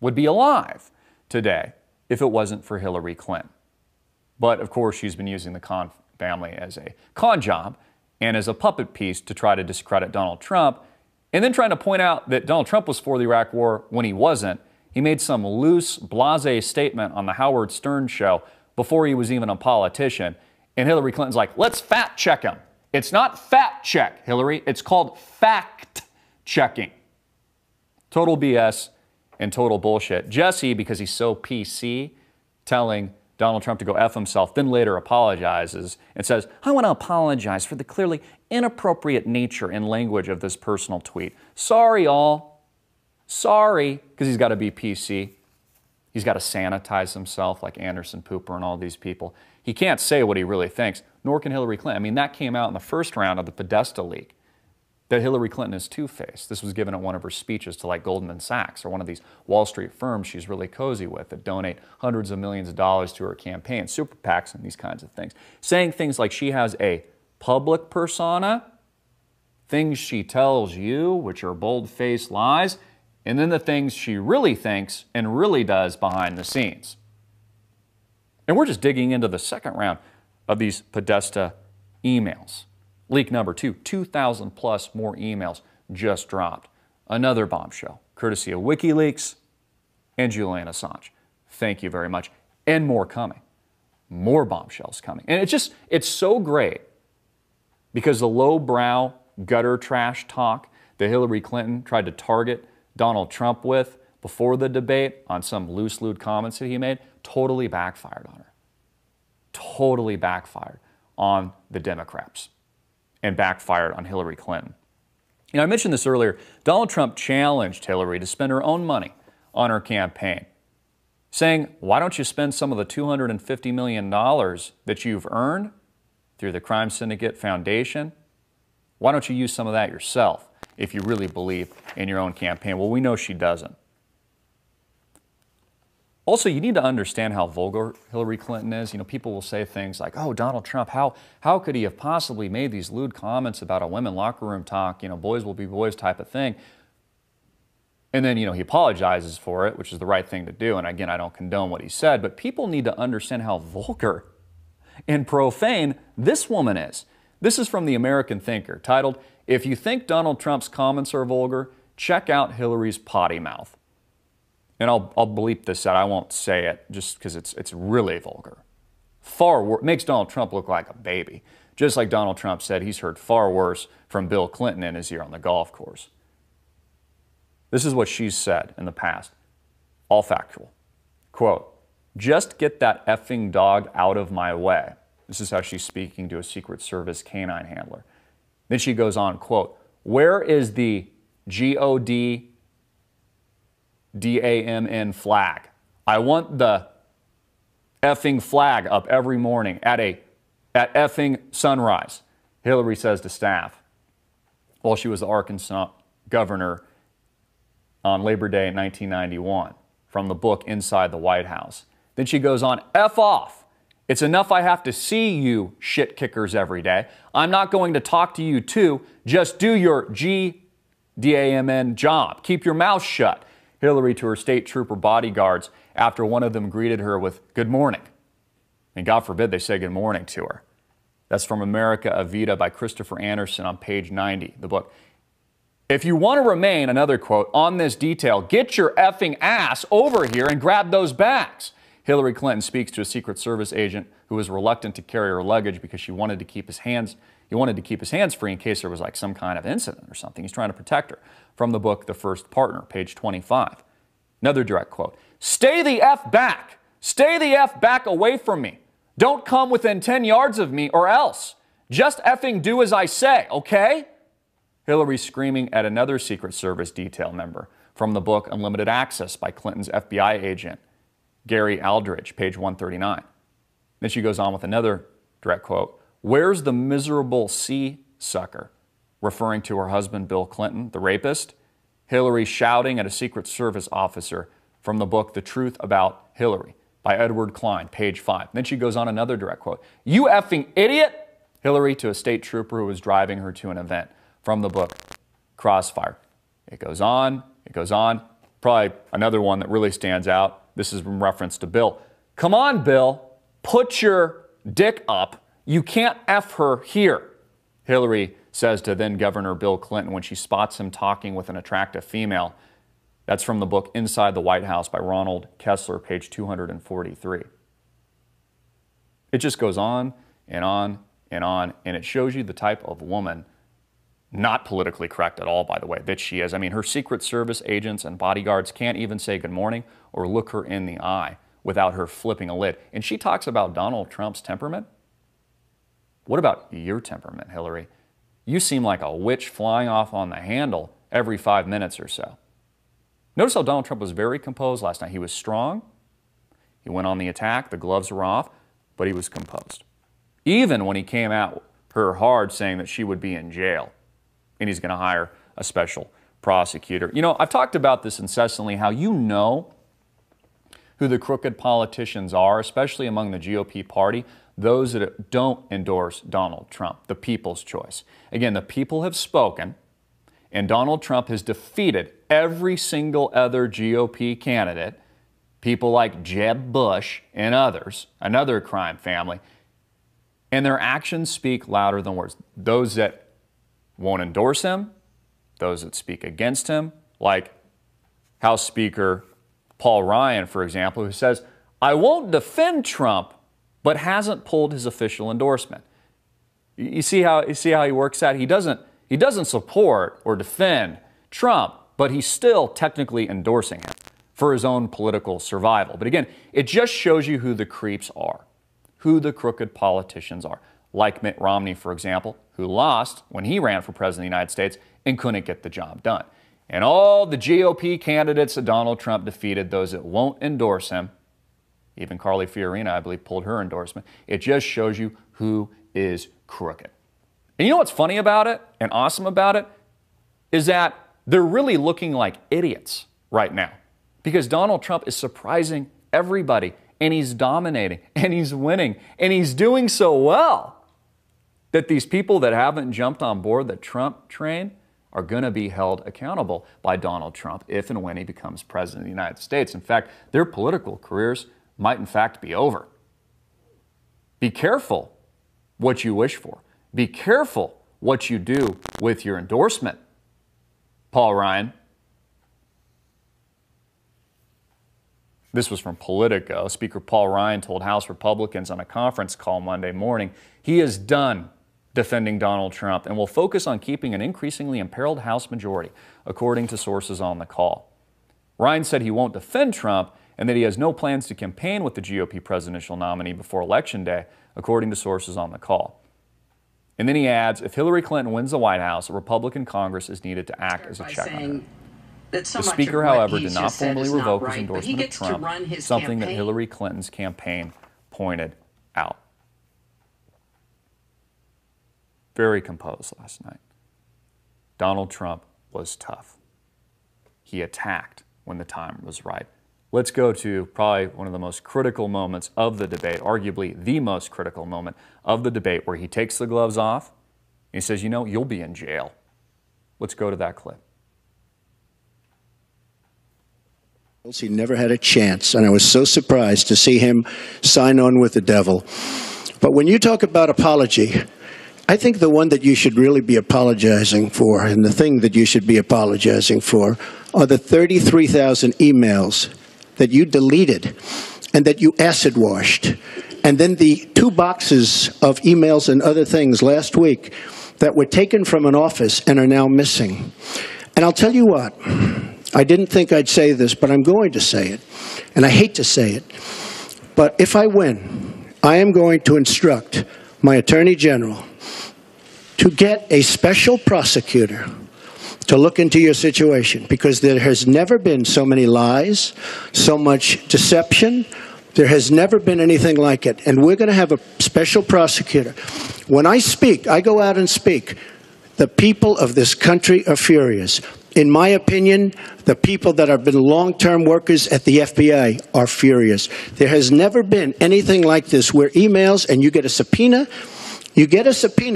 would be alive today if it wasn't for Hillary Clinton. But of course, she's been using the Khan family as a con job and as a puppet piece to try to discredit Donald Trump, and then trying to point out that Donald Trump was for the Iraq War when he wasn't. He made some loose, blasé statement on the Howard Stern show before he was even a politician, and Hillary Clinton's like, let's fact check him. It's not fact check, Hillary. It's called fact checking. Total BS and total bullshit. Jesse, because he's so PC, telling Donald Trump to go F himself, then later apologizes and says, I want to apologize for the clearly inappropriate nature and language of this personal tweet. Sorry, all. Sorry, because he's got to be PC. He's got to sanitize himself like Anderson Cooper and all these people. He can't say what he really thinks, nor can Hillary Clinton. I mean, that came out in the first round of the Podesta leak, that Hillary Clinton is two-faced. This was given at one of her speeches to like Goldman Sachs or one of these Wall Street firms she's really cozy with that donate hundreds of millions of dollars to her campaign, super PACs and these kinds of things. Saying things like she has a public persona, things she tells you, which are bold-faced lies, and then the things she really thinks and really does behind the scenes. And we're just digging into the second round of these Podesta emails. Leak number 2, 2,000 plus more emails just dropped. Another bombshell, courtesy of WikiLeaks and Julian Assange. Thank you very much. And more coming. More bombshells coming. And it's so great because the lowbrow gutter trash talk that Hillary Clinton tried to target Donald Trump with before the debate on some loose lewd comments that he made totally backfired on her. Totally backfired on the Democrats and backfired on Hillary Clinton. You know, I mentioned this earlier. Donald Trump challenged Hillary to spend her own money on her campaign, saying, why don't you spend some of the $250 million that you've earned through the Crime Syndicate Foundation? Why don't you use some of that yourself if you really believe in your own campaign? Well, we know she doesn't. Also, you need to understand how vulgar Hillary Clinton is. You know, people will say things like, oh, Donald Trump, how could he have possibly made these lewd comments about a women locker room talk, you know, boys will be boys type of thing. And then, you know, he apologizes for it, which is the right thing to do. And again, I don't condone what he said, but people need to understand how vulgar and profane this woman is. This is from the American Thinker, titled, If You Think Donald Trump's Comments Are Vulgar, Check Out Hillary's Potty Mouth. And I'll bleep this out. I won't say it just because it's really vulgar. Far worse. Makes Donald Trump look like a baby. Just like Donald Trump said, he's heard far worse from Bill Clinton in his year on the golf course. This is what she's said in the past. All factual. Quote, just get that effing dog out of my way. This is how she's speaking to a Secret Service canine handler. Then she goes on, quote, where is the GOD DAMN flag? I want the effing flag up every morning at effing sunrise, Hillary says to staff while she was the Arkansas governor on Labor Day in 1991 from the book Inside the White House. Then she goes on, F off. It's enough I have to see you shit kickers every day. I'm not going to talk to you too. Just do your GDAMN job. Keep your mouth shut. Hillary to her state trooper bodyguards after one of them greeted her with good morning. And God forbid they say good morning to her. That's from America Avita by Christopher Anderson on page 90, the book. If you want to remain, another quote, on this detail, get your effing ass over here and grab those bags. Hillary Clinton speaks to a Secret Service agent who was reluctant to carry her luggage because he wanted to keep his hands free in case there was like some kind of incident or something. He's trying to protect her. From the book, The First Partner, page 25. Another direct quote. Stay the F back. Stay the F back away from me. Don't come within 10 yards of me or else. Just effing do as I say, okay? Hillary screaming at another Secret Service detail member. From the book, Unlimited Access by Clinton's FBI agent, Gary Aldridge, page 139. Then she goes on with another direct quote. Where's the miserable sea sucker? Referring to her husband, Bill Clinton, the rapist. Hillary shouting at a Secret Service officer from the book The Truth About Hillary by Edward Klein, page 5. Then she goes on another direct quote. You effing idiot! Hillary to a state trooper who was driving her to an event from the book Crossfire. It goes on, it goes on. Probably another one that really stands out. This is in reference to Bill. Come on, Bill. Put your dick up. You can't F her here. Hillary says to then Governor Bill Clinton when she spots him talking with an attractive female. That's from the book Inside the White House by Ronald Kessler, page 243. It just goes on and on and on, and it shows you the type of woman, not politically correct at all, by the way, that she is. I mean, her Secret Service agents and bodyguards can't even say good morning or look her in the eye without her flipping a lid. And she talks about Donald Trump's temperament. What about your temperament, Hillary? You seem like a witch flying off on the handle every 5 minutes or so. Notice how Donald Trump was very composed last night. He was strong. He went on the attack. The gloves were off, but he was composed. Even when he came at her hard saying that she would be in jail and he's going to hire a special prosecutor. You know, I've talked about this incessantly, how you know who the crooked politicians are, especially among the GOP party, those that don't endorse Donald Trump, the people's choice. Again, the people have spoken, And Donald Trump has defeated every single other GOP candidate, people like Jeb Bush and others, another crime family. And their actions speak louder than words. Those that won't endorse him, those that speak against him, like House Speaker Paul Ryan, for example, who says, I won't defend Trump, but hasn't pulled his official endorsement. You see how he works that? He doesn't support or defend Trump, but he's still technically endorsing him for his own political survival. But again, it just shows you who the creeps are, who the crooked politicians are, like Mitt Romney, for example, who lost when he ran for president of the United States and couldn't get the job done. And all the GOP candidates that Donald Trump defeated, those that won't endorse him, even Carly Fiorina, I believe, pulled her endorsement. It just shows you who is crooked. And you know what's funny about it and awesome about it is that they're really looking like idiots right now because Donald Trump is surprising everybody and he's dominating and he's winning and he's doing so well that these people that haven't jumped on board the Trump train are going to be held accountable by Donald Trump if and when he becomes president of the United States. In fact, their political careers might in fact be over. Be careful what you wish for. Be careful what you do with your endorsement, Paul Ryan. This was from Politico. Speaker Paul Ryan told House Republicans on a conference call Monday morning he is done defending Donald Trump and will focus on keeping an increasingly imperiled House majority, according to sources on the call. Ryan said he won't defend Trump and that he has no plans to campaign with the GOP presidential nominee before Election Day, according to sources on the call. And then he adds, if Hillary Clinton wins the White House, a Republican Congress is needed to act as a check on her. The Speaker, however, did not formally revoke his endorsement of Trump, something that Hillary Clinton's campaign pointed out. Very composed last night. Donald Trump was tough. He attacked when the time was right. Let's go to probably one of the most critical moments of the debate, arguably the most critical moment of the debate, where he takes the gloves off and he says, you know, you'll be in jail. Let's go to that clip. He never had a chance, and I was so surprised to see him sign on with the devil. But when you talk about apology, I think the one that you should really be apologizing for, and the thing that you should be apologizing for, are the 33,000 emails that you deleted and that you acid washed. And then the 2 boxes of emails and other things last week that were taken from an office and are now missing. And I'll tell you what, I didn't think I'd say this, but I'm going to say it. And I hate to say it. But if I win, I am going to instruct my Attorney General to get a special prosecutor to look into your situation, because there has never been so many lies, so much deception. There has never been anything like it. And we're going to have a special prosecutor. When I speak, I go out and speak. The people of this country are furious. In my opinion, the people that have been long-term workers at the FBI are furious. There has never been anything like this, where emails and you get a subpoena,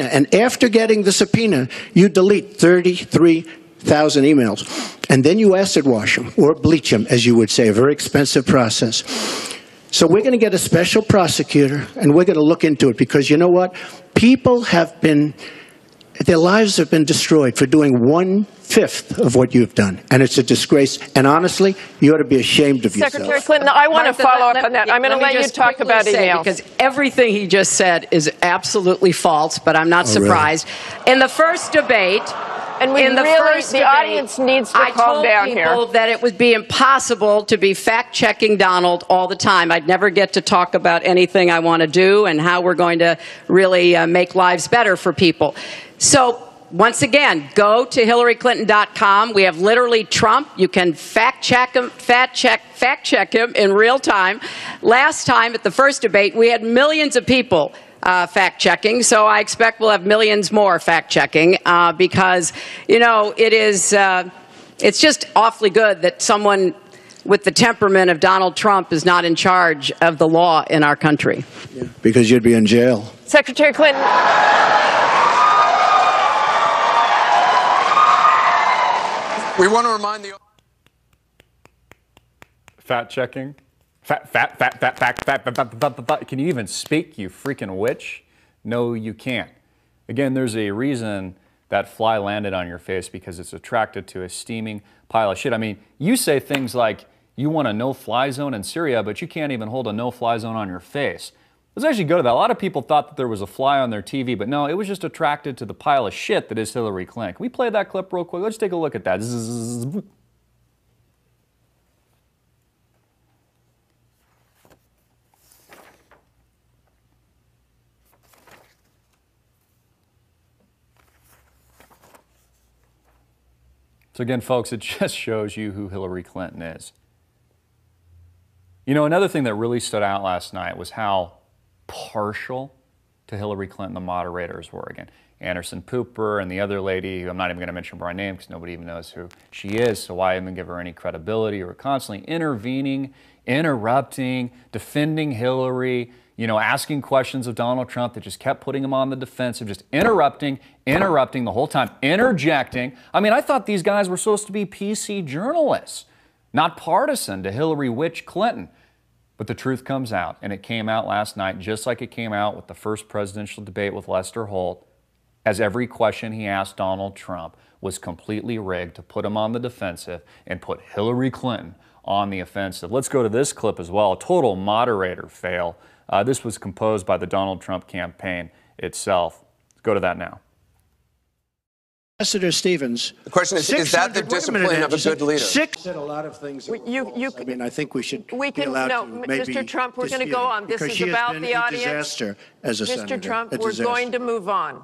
and after getting the subpoena, you delete 33,000 emails. And then you acid wash them, or bleach them, as you would say, a very expensive process. So we're going to get a special prosecutor, and we're going to look into it, because you know what? People have been, their lives have been destroyed for doing 1/5 of what you've done. And it's a disgrace. And honestly, you ought to be ashamed of yourself. Secretary Clinton, I want to follow up on that. I'm going to let you talk about emails. Because everything he just said is absolutely false, but I'm not surprised. Really? In the first debate, and the audience needs to calm down here. I told people that it would be impossible to be fact-checking Donald all the time. I'd never get to talk about anything I want to do and how we're going to really make lives better for people. So, once again, go to HillaryClinton.com. We have literally Trump. You can fact check him in real time. Last time at the first debate, we had millions of people fact-checking, so I expect we'll have millions more fact-checking because, you know, it's just awfully good that someone with the temperament of Donald Trump is not in charge of the law in our country. Yeah, because you'd be in jail. Secretary Clinton. We want to remind the... Fact checking. Fact. Can you even speak, you freaking witch? No, you can't. Again, there's a reason that fly landed on your face, because it's attracted to a steaming pile of shit. I mean, you say things like you want a no-fly zone in Syria, but you can't even hold a no-fly zone on your face. Let's actually go to that. A lot of people thought that there was a fly on their TV, but no, it was just attracted to the pile of shit that is Hillary Clinton. Can we play that clip real quick? Let's take a look at that. So again, folks, it just shows you who Hillary Clinton is. You know, another thing that really stood out last night was how partial to Hillary Clinton the moderators were. Again, Anderson Cooper and the other lady, who I'm not even going to mention by name because nobody even knows who she is, so why even give her any credibility, or constantly intervening, interrupting, defending Hillary, you know, asking questions of Donald Trump that just kept putting him on the defensive, just interrupting the whole time, interjecting. I mean, I thought these guys were supposed to be PC journalists, not partisan to Hillary Witch Clinton. But the truth comes out, and it came out last night just like it came out with the first presidential debate with Lester Holt, as every question he asked Donald Trump was completely rigged to put him on the defensive and put Hillary Clinton on the offensive. Let's go to this clip as well, a total moderator fail. This was composed by the Donald Trump campaign itself. Let's go to that now. Ambassador Stevens. The question is that the discipline of a good leader? Said a lot of things. I mean, I think we should be allowed to maybe Mr. Trump, we're going to go on. This is about the audience. Disaster as a senator. Mr. Trump, we're going to move on.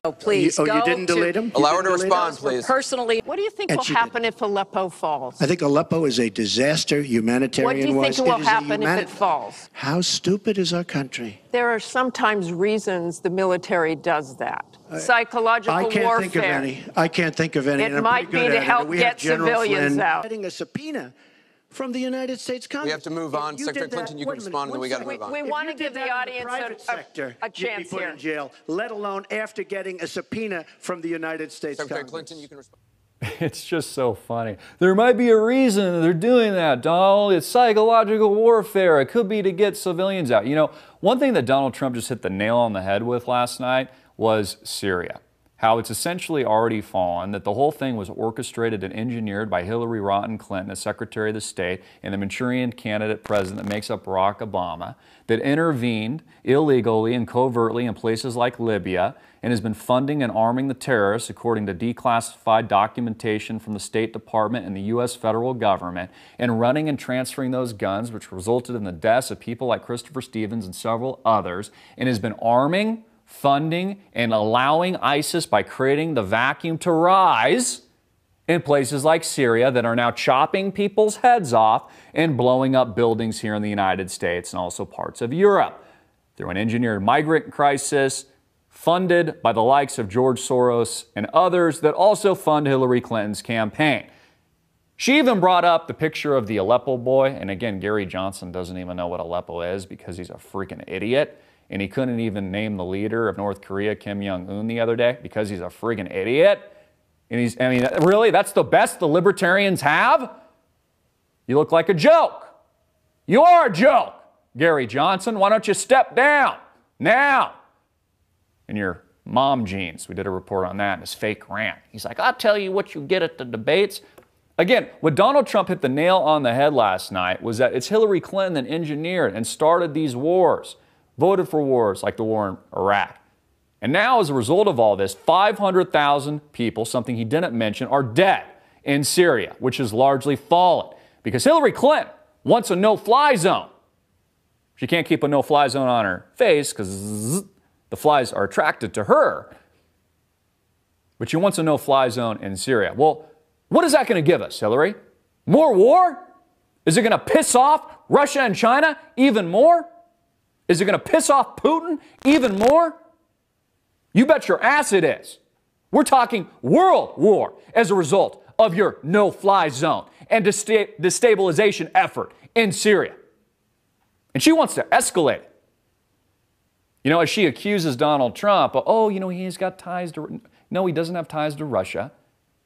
Oh, please. You didn't delete him? Allow her to respond, please. Personally, what do you think will happen if Aleppo falls? I think Aleppo is a disaster, humanitarian-wise. What do you think will happen if it falls? How stupid is our country? There are sometimes reasons the military does that. Psychological warfare. I can't think of any. I can't think of any. It might be to help get civilians out. Getting a subpoena from the United States Congress. We have to move on. Secretary Clinton, you can respond, and then we got to move on. We want to give the audience a chance here. In jail, let alone after getting a subpoena from the United States Secretary Congress. Clinton, you can respond. It's just so funny. There might be a reason they're doing that, Donald. It's psychological warfare. It could be to get civilians out. You know, one thing that Donald Trump just hit the nail on the head with last night was Syria. How it's essentially already fallen, that the whole thing was orchestrated and engineered by Hillary Rodham Clinton as Secretary of the State and the Manchurian candidate president that makes up Barack Obama, that intervened illegally and covertly in places like Libya and has been funding and arming the terrorists according to declassified documentation from the State Department and the U.S. federal government, and running and transferring those guns, which resulted in the deaths of people like Christopher Stevens and several others, and has been arming, funding, and allowing ISIS by creating the vacuum to rise in places like Syria that are now chopping people's heads off and blowing up buildings here in the United States and also parts of Europe through an engineered migrant crisis funded by the likes of George Soros and others that also fund Hillary Clinton's campaign. She even brought up the picture of the Aleppo boy, and again, Gary Johnson doesn't even know what Aleppo is because he's a freaking idiot. And he couldn't even name the leader of North Korea, Kim Jong-un, the other day because he's a friggin' idiot. And I mean, really, that's the best the libertarians have? You look like a joke. You are a joke, Gary Johnson. Why don't you step down now? In your mom jeans. We did a report on that in his fake rant. He's like, I'll tell you what you get at the debates. Again, what Donald Trump hit the nail on the head last night was that it's Hillary Clinton that engineered and started these wars. Voted for wars like the war in Iraq. And now, as a result of all this, 500,000 people, something he didn't mention, are dead in Syria, which has largely fallen because Hillary Clinton wants a no-fly zone. She can't keep a no-fly zone on her face because the flies are attracted to her. But she wants a no-fly zone in Syria. Well, what is that going to give us, Hillary? More war? Is it going to piss off Russia and China even more? Is it going to piss off Putin even more? You bet your ass it is. We're talking world war as a result of your no-fly zone and destabilization effort in Syria. And she wants to escalate it. You know, as she accuses Donald Trump, oh, you know, he's got ties to... No, he doesn't have ties to Russia.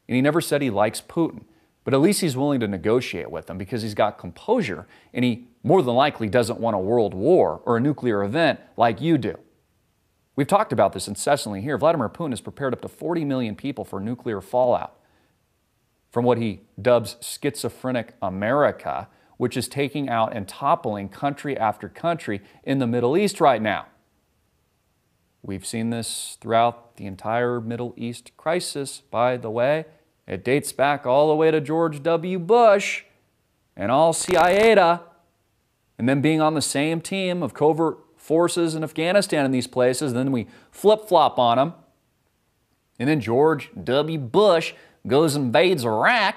And he never said he likes Putin. But at least he's willing to negotiate with him because he's got composure, and he more than likely doesn't want a world war or a nuclear event like you do. We've talked about this incessantly here. Vladimir Putin has prepared up to 40 million people for nuclear fallout from what he dubs schizophrenic America, which is taking out and toppling country after country in the Middle East right now. We've seen this throughout the entire Middle East crisis, by the way. It dates back all the way to George W. Bush and Al-Qaeda, and then being on the same team of covert forces in Afghanistan in these places. Then we flip-flop on them. And then George W. Bush goes and invades Iraq.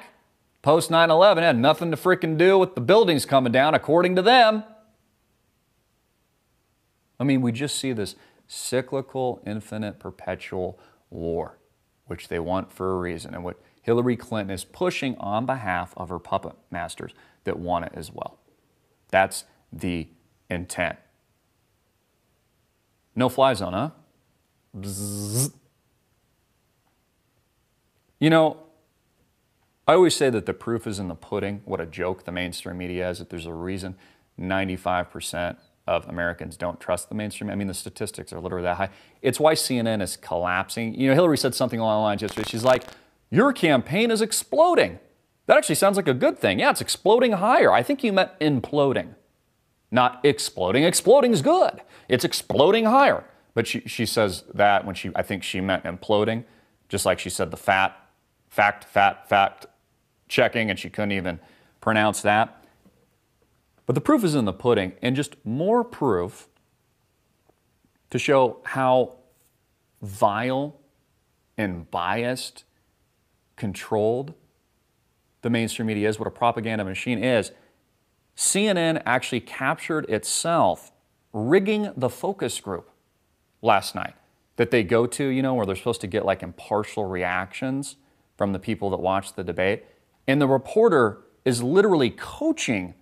Post 9/11 had nothing to freaking do with the buildings coming down, according to them. I mean, we just see this cyclical, infinite, perpetual war, which they want for a reason, and what Hillary Clinton is pushing on behalf of her puppet masters that want it as well. That's the intent. No fly zone, huh? Bzzz. You know, I always say that the proof is in the pudding. What a joke the mainstream media is, that there's a reason 95% of Americans don't trust the mainstream. I mean, the statistics are literally that high. It's why CNN is collapsing. You know, Hillary said something along the lines yesterday. She's like, your campaign is exploding. That actually sounds like a good thing. Yeah, it's exploding higher. I think you meant imploding, not exploding. Exploding is good. It's exploding higher. But she says that when I think she meant imploding, just like she said the fact checking, and she couldn't even pronounce that. But the proof is in the pudding, and just more proof to show how vile and biased, controlled the mainstream media is, what a propaganda machine is. CNN actually captured itself rigging the focus group last night that they go to, you know, where they're supposed to get like impartial reactions from the people that watch the debate. And the reporter is literally coaching,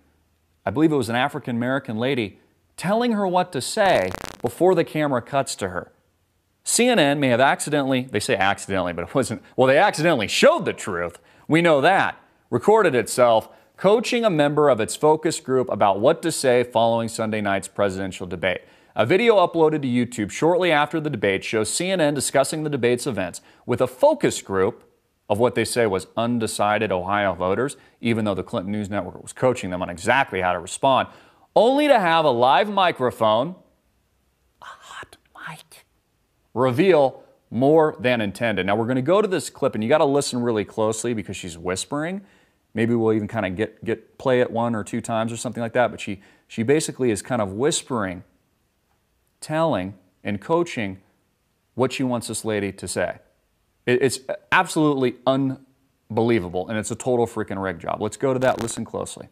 I believe it was an African-American lady, telling her what to say before the camera cuts to her. CNN may have accidentally, they say accidentally, but it wasn't, well, they accidentally showed the truth. We know that. Recorded itself coaching a member of its focus group about what to say following Sunday night's presidential debate. A video uploaded to YouTube shortly after the debate shows CNN discussing the debate's events with a focus group of what they say was undecided Ohio voters, even though the Clinton News Network was coaching them on exactly how to respond, only to have a live microphone, a hot mic, reveal more than intended. Now we're going to go to this clip, and you got to listen really closely because she's whispering. Maybe we'll even kind of play it 1 or 2 times or something like that. But she basically is kind of whispering, telling and coaching what she wants this lady to say. It's absolutely unbelievable, and it's a total freaking rig job. Let's go to that. Listen closely.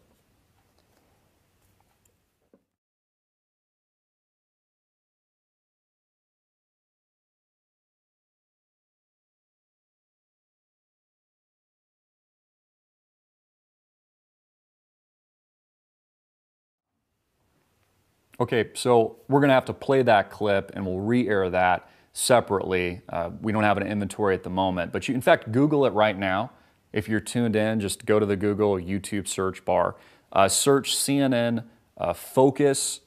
Okay, so we're going to have to play that clip, and we'll re-air that separately. We don't have an inventory at the moment, but you, in fact, Google it right now. If you're tuned in, just go to the Google YouTube search bar. Search CNN Focus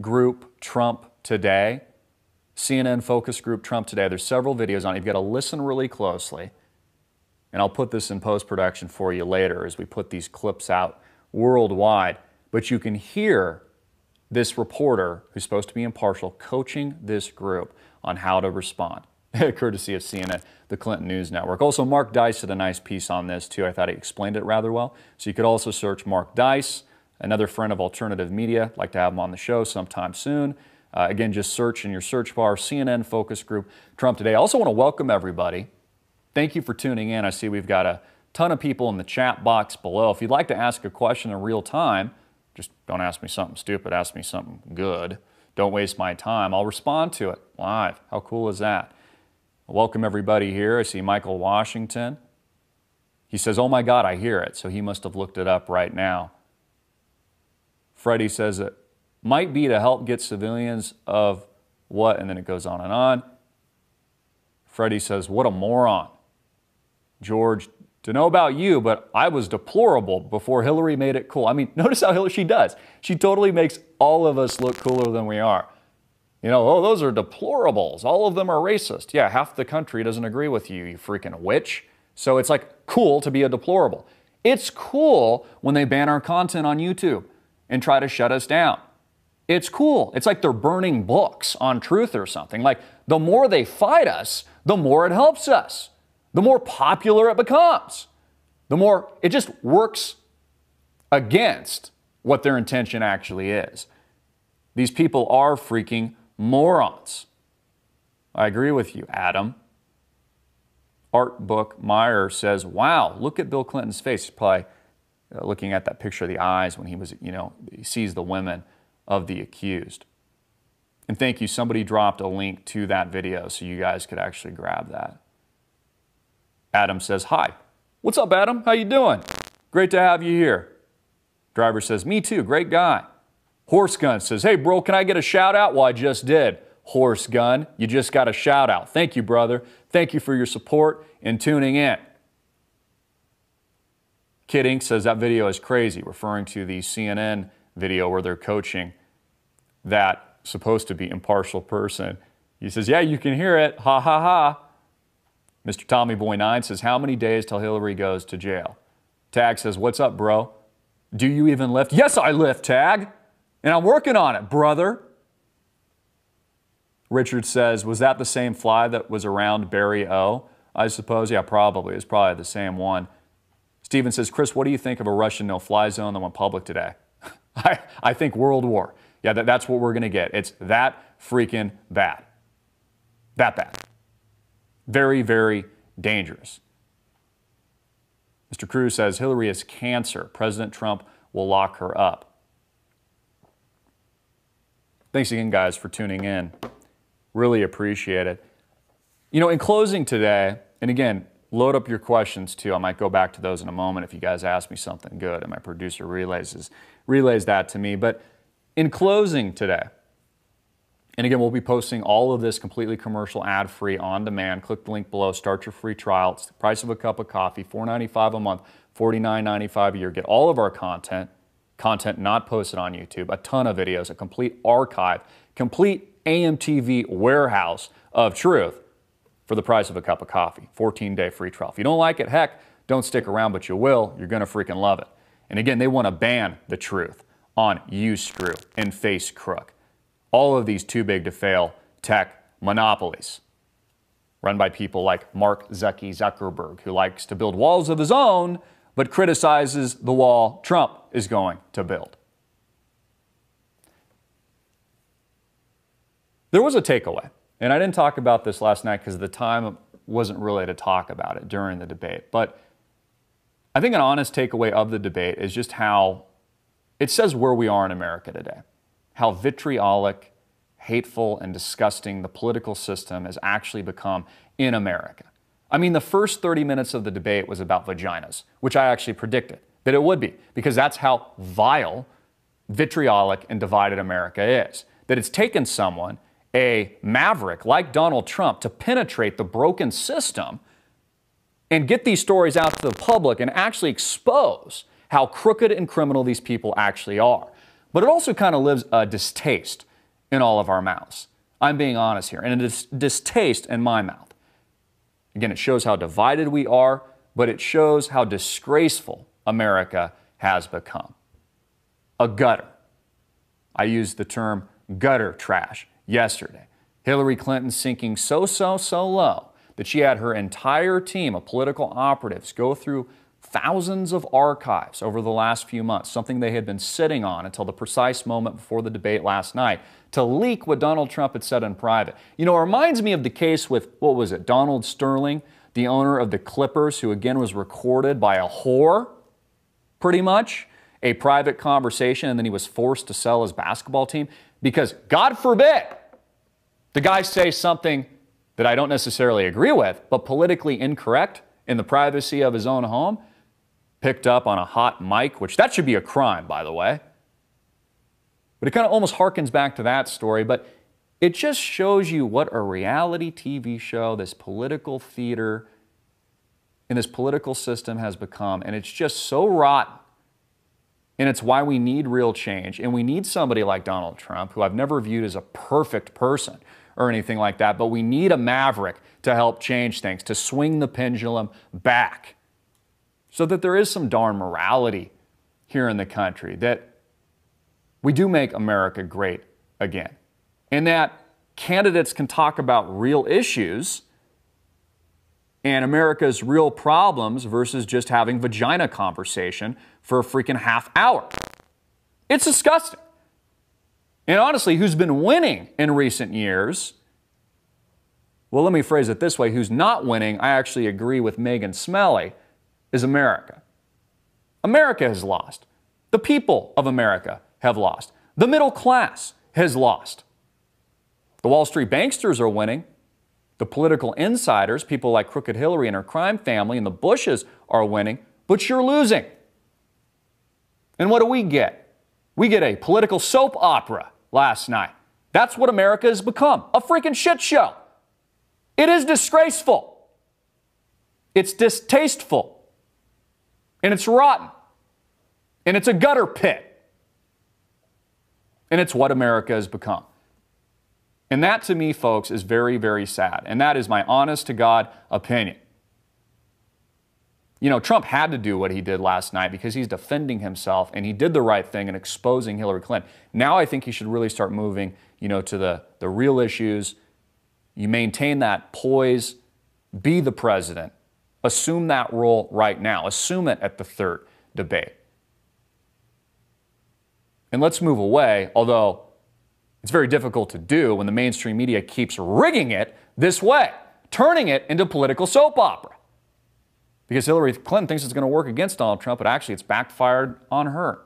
Group Trump Today. CNN Focus Group Trump Today. There's several videos on it. You've got to listen really closely. And I'll put this in post-production for you later as we put these clips out worldwide. But you can hear this reporter, who's supposed to be impartial, coaching this group on how to respond, courtesy of CNN, the Clinton News Network. Also, Mark Dice did a nice piece on this, too. I thought he explained it rather well. So you could also search Mark Dice, another friend of alternative media. I'd like to have him on the show sometime soon. Again, just search in your search bar, CNN Focus Group Trump Today. I also want to welcome everybody. Thank you for tuning in. I see we've got a ton of people in the chat box below. If you'd like to ask a question in real time, just don't ask me something stupid, ask me something good. Don't waste my time. I'll respond to it live. How cool is that? Welcome everybody here. I see Michael Washington. He says, oh my God, I hear it. So he must have looked it up right now. Freddie says it might be to help get civilians of what, and then it goes on and on. Freddie says, what a moron. George, to know about you, but I was deplorable before Hillary made it cool. I mean, notice how Hillary, she does. She totally makes all of us look cooler than we are. You know, oh, those are deplorables. All of them are racist. Yeah, half the country doesn't agree with you, you freaking witch. So it's like cool to be a deplorable. It's cool when they ban our content on YouTube and try to shut us down. It's cool. It's like they're burning books on truth or something. Like the more they fight us, the more it helps us. The more popular it becomes. The more it just works against what their intention actually is. These people are freaking morons. I agree with you, Adam. Art Book Meyer says, wow, look at Bill Clinton's face. He's probably looking at that picture of the eyes when he was, he sees the women of the accused. And thank you, somebody dropped a link to that video so you guys could actually grab that. Adam says, hi. What's up, Adam? How you doing? Great to have you here. Driver says, me too, great guy. Horse Gun says, hey, bro, can I get a shout out? Well, I just did. Horse Gun, you just got a shout out. Thank you, brother. Thank you for your support and tuning in. Kid Inc. says that video is crazy, referring to the CNN video where they're coaching that supposed to be impartial person. He says, yeah, you can hear it. Ha, ha, ha. Mr. Tommy Boy 9 says, how many days till Hillary goes to jail? Tag says, what's up, bro? Do you even lift? Yes, I lift, Tag. And I'm working on it, brother. Richard says, was that the same fly that was around Barry O? I suppose, yeah, probably. It's probably the same one. Steven says, Chris, what do you think of a Russian no-fly zone that went public today? I think World War. Yeah, that's what we're going to get. It's that freaking bad. That bad. Very, very dangerous. Mr. Cruz says, Hillary is cancer. President Trump will lock her up. Thanks again, guys, for tuning in. Really appreciate it. You know, in closing today, and again, load up your questions too. I might go back to those in a moment if you guys ask me something good and my producer relays that to me. But in closing today, and again, we'll be posting all of this completely commercial, ad-free, on-demand. Click the link below. Start your free trial. It's the price of a cup of coffee, $4.95 a month, $49.95 a year. Get all of our content not posted on YouTube, a ton of videos, a complete archive, complete AMTV warehouse of truth for the price of a cup of coffee. 14-day free trial. If you don't like it, heck, don't stick around, but you will. You're going to freaking love it. And again, they want to ban the truth on Uscrew and FaceCrook. All of these too big to fail tech monopolies run by people like Mark Zuckerberg, who likes to build walls of his own, but criticizes the wall Trump is going to build. There was a takeaway, and I didn't talk about this last night because the time wasn't really to talk about it during the debate, but I think an honest takeaway of the debate is just how it says where we are in America today. How vitriolic, hateful, and disgusting the political system has actually become in America. I mean, the first 30 minutes of the debate was about vaginas, which I actually predicted that it would be, because that's how vile, vitriolic, and divided America is. That it's taken someone, a maverick like Donald Trump, to penetrate the broken system and get these stories out to the public and actually expose how crooked and criminal these people actually are. But it also kind of lives a distaste in all of our mouths. I'm being honest here, and a distaste in my mouth. Again, it shows how divided we are, but it shows how disgraceful America has become. A gutter. I used the term gutter trash yesterday. Hillary Clinton sinking so low that she had her entire team of political operatives go through thousands of archives over the last few months, something they had been sitting on until the precise moment before the debate last night, to leak what Donald Trump had said in private. You know, it reminds me of the case with, what was it, Donald Sterling, the owner of the Clippers, who again was recorded by a whore, pretty much, a private conversation, and then he was forced to sell his basketball team because, God forbid, the guy say something that I don't necessarily agree with, but politically incorrect in the privacy of his own home, picked up on a hot mic, which that should be a crime, by the way. But it kind of almost harkens back to that story, but it just shows you what a reality TV show, this political theater, in this political system has become, and it's just so rotten. And it's why we need real change. And we need somebody like Donald Trump, who I've never viewed as a perfect person or anything like that, but we need a maverick to help change things, to swing the pendulum back so that there is some darn morality here in the country, that we do make America great again, and that candidates can talk about real issues and America's real problems versus just having vagina conversation for a freaking half hour. It's disgusting. And honestly, who's been winning in recent years? Well, let me phrase it this way. Who's not winning, I actually agree with Megan Smelly, is America. America has lost. The people of America have lost. The middle class has lost. The Wall Street banksters are winning. The political insiders, people like Crooked Hillary and her crime family and the Bushes, are winning, but you're losing. And what do we get? We get a political soap opera last night. That's what America has become, a freaking shit show. It is disgraceful. It's distasteful. And it's rotten. And it's a gutter pit. And it's what America has become. And that, to me, folks, is very, very sad. And that is my honest-to-God opinion. You know, Trump had to do what he did last night because he's defending himself, and he did the right thing in exposing Hillary Clinton. Now I think he should really start moving, to the real issues. You maintain that poise, be the president, assume that role right now, assume it at the third debate. And let's move away, although it's very difficult to do when the mainstream media keeps rigging it this way, turning it into political soap opera. Because Hillary Clinton thinks it's going to work against Donald Trump, but actually it's backfired on her.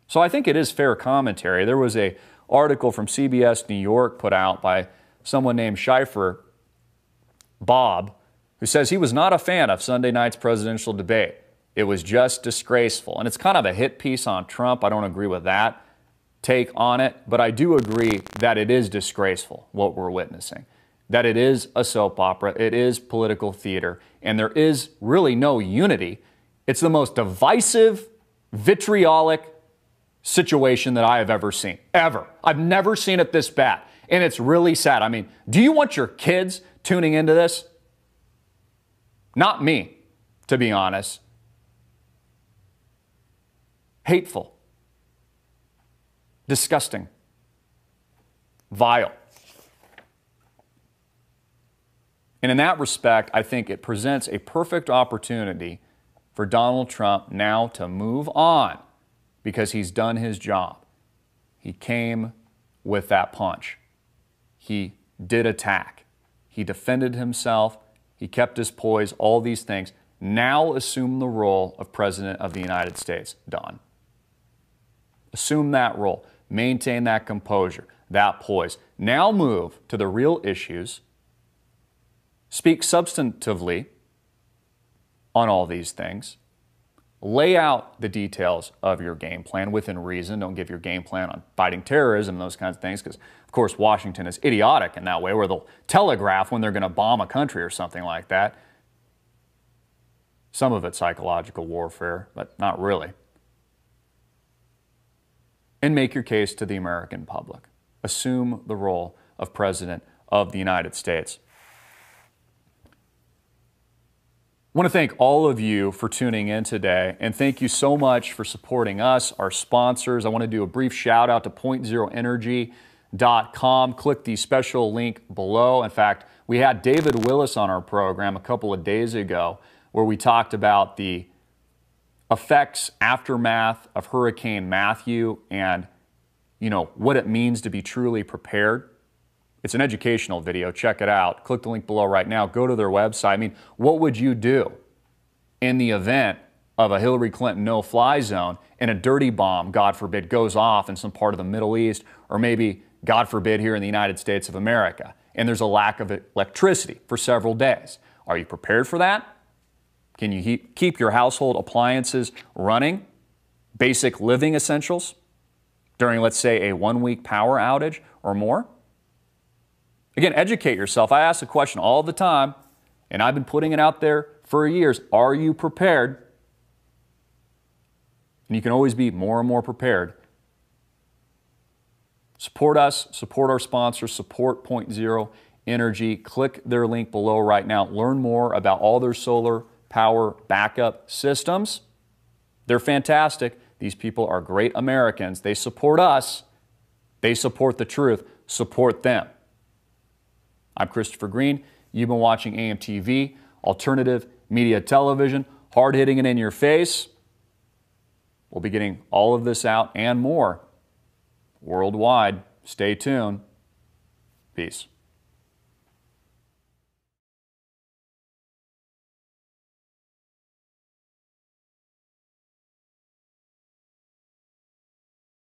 So I think it is fair commentary. There was an article from CBS New York put out by someone named Schieffer Bob, who says he was not a fan of Sunday night's presidential debate. It was just disgraceful. And it's kind of a hit piece on Trump. I don't agree with that take on it, but I do agree that it is disgraceful, what we're witnessing. That it is a soap opera, it is political theater, and there is really no unity. It's the most divisive, vitriolic situation that I have ever seen, ever. I've never seen it this bad, and it's really sad. I mean, do you want your kids tuning into this? Not me, to be honest. Hateful. Disgusting. Vile. And in that respect, I think it presents a perfect opportunity for Donald Trump now to move on because he's done his job. He came with that punch. He did attack. He defended himself. He kept his poise, all these things. Now assume the role of President of the United States. Done. Assume that role. Maintain that composure, that poise. Now move to the real issues. Speak substantively on all these things. Lay out the details of your game plan within reason. Don't give your game plan on fighting terrorism and those kinds of things because, of course, Washington is idiotic in that way where they'll telegraph when they're going to bomb a country or something like that. Some of it's psychological warfare, but not really. And make your case to the American public. Assume the role of President of the United States. I want to thank all of you for tuning in today, and thank you so much for supporting us, our sponsors. I want to do a brief shout out to PointZeroEnergy.com. Click the special link below. In fact, we had David Willis on our program a couple of days ago where we talked about the effects, aftermath of Hurricane Matthew and, what it means to be truly prepared. It's an educational video. Check it out. Click the link below right now. Go to their website. I mean, what would you do in the event of a Hillary Clinton no-fly zone and a dirty bomb, God forbid, goes off in some part of the Middle East or maybe, God forbid, here in the United States of America, and there's a lack of electricity for several days? Are you prepared for that? Can you keep your household appliances running? Basic living essentials during, let's say, a 1-week power outage or more? Again, educate yourself. I ask the question all the time, And I've been putting it out there for years. Are you prepared? And you can always be more and more prepared. Support us, support our sponsors, support Point Zero Energy. Click their link below right now. Learn more about all their solar power backup systems. They're fantastic. These people are great Americans. They support us. They support the truth. Support them. I'm Christopher Green. You've been watching AMTV, alternative media television, hard-hitting and in your face. We'll be getting all of this out and more worldwide. Stay tuned. Peace.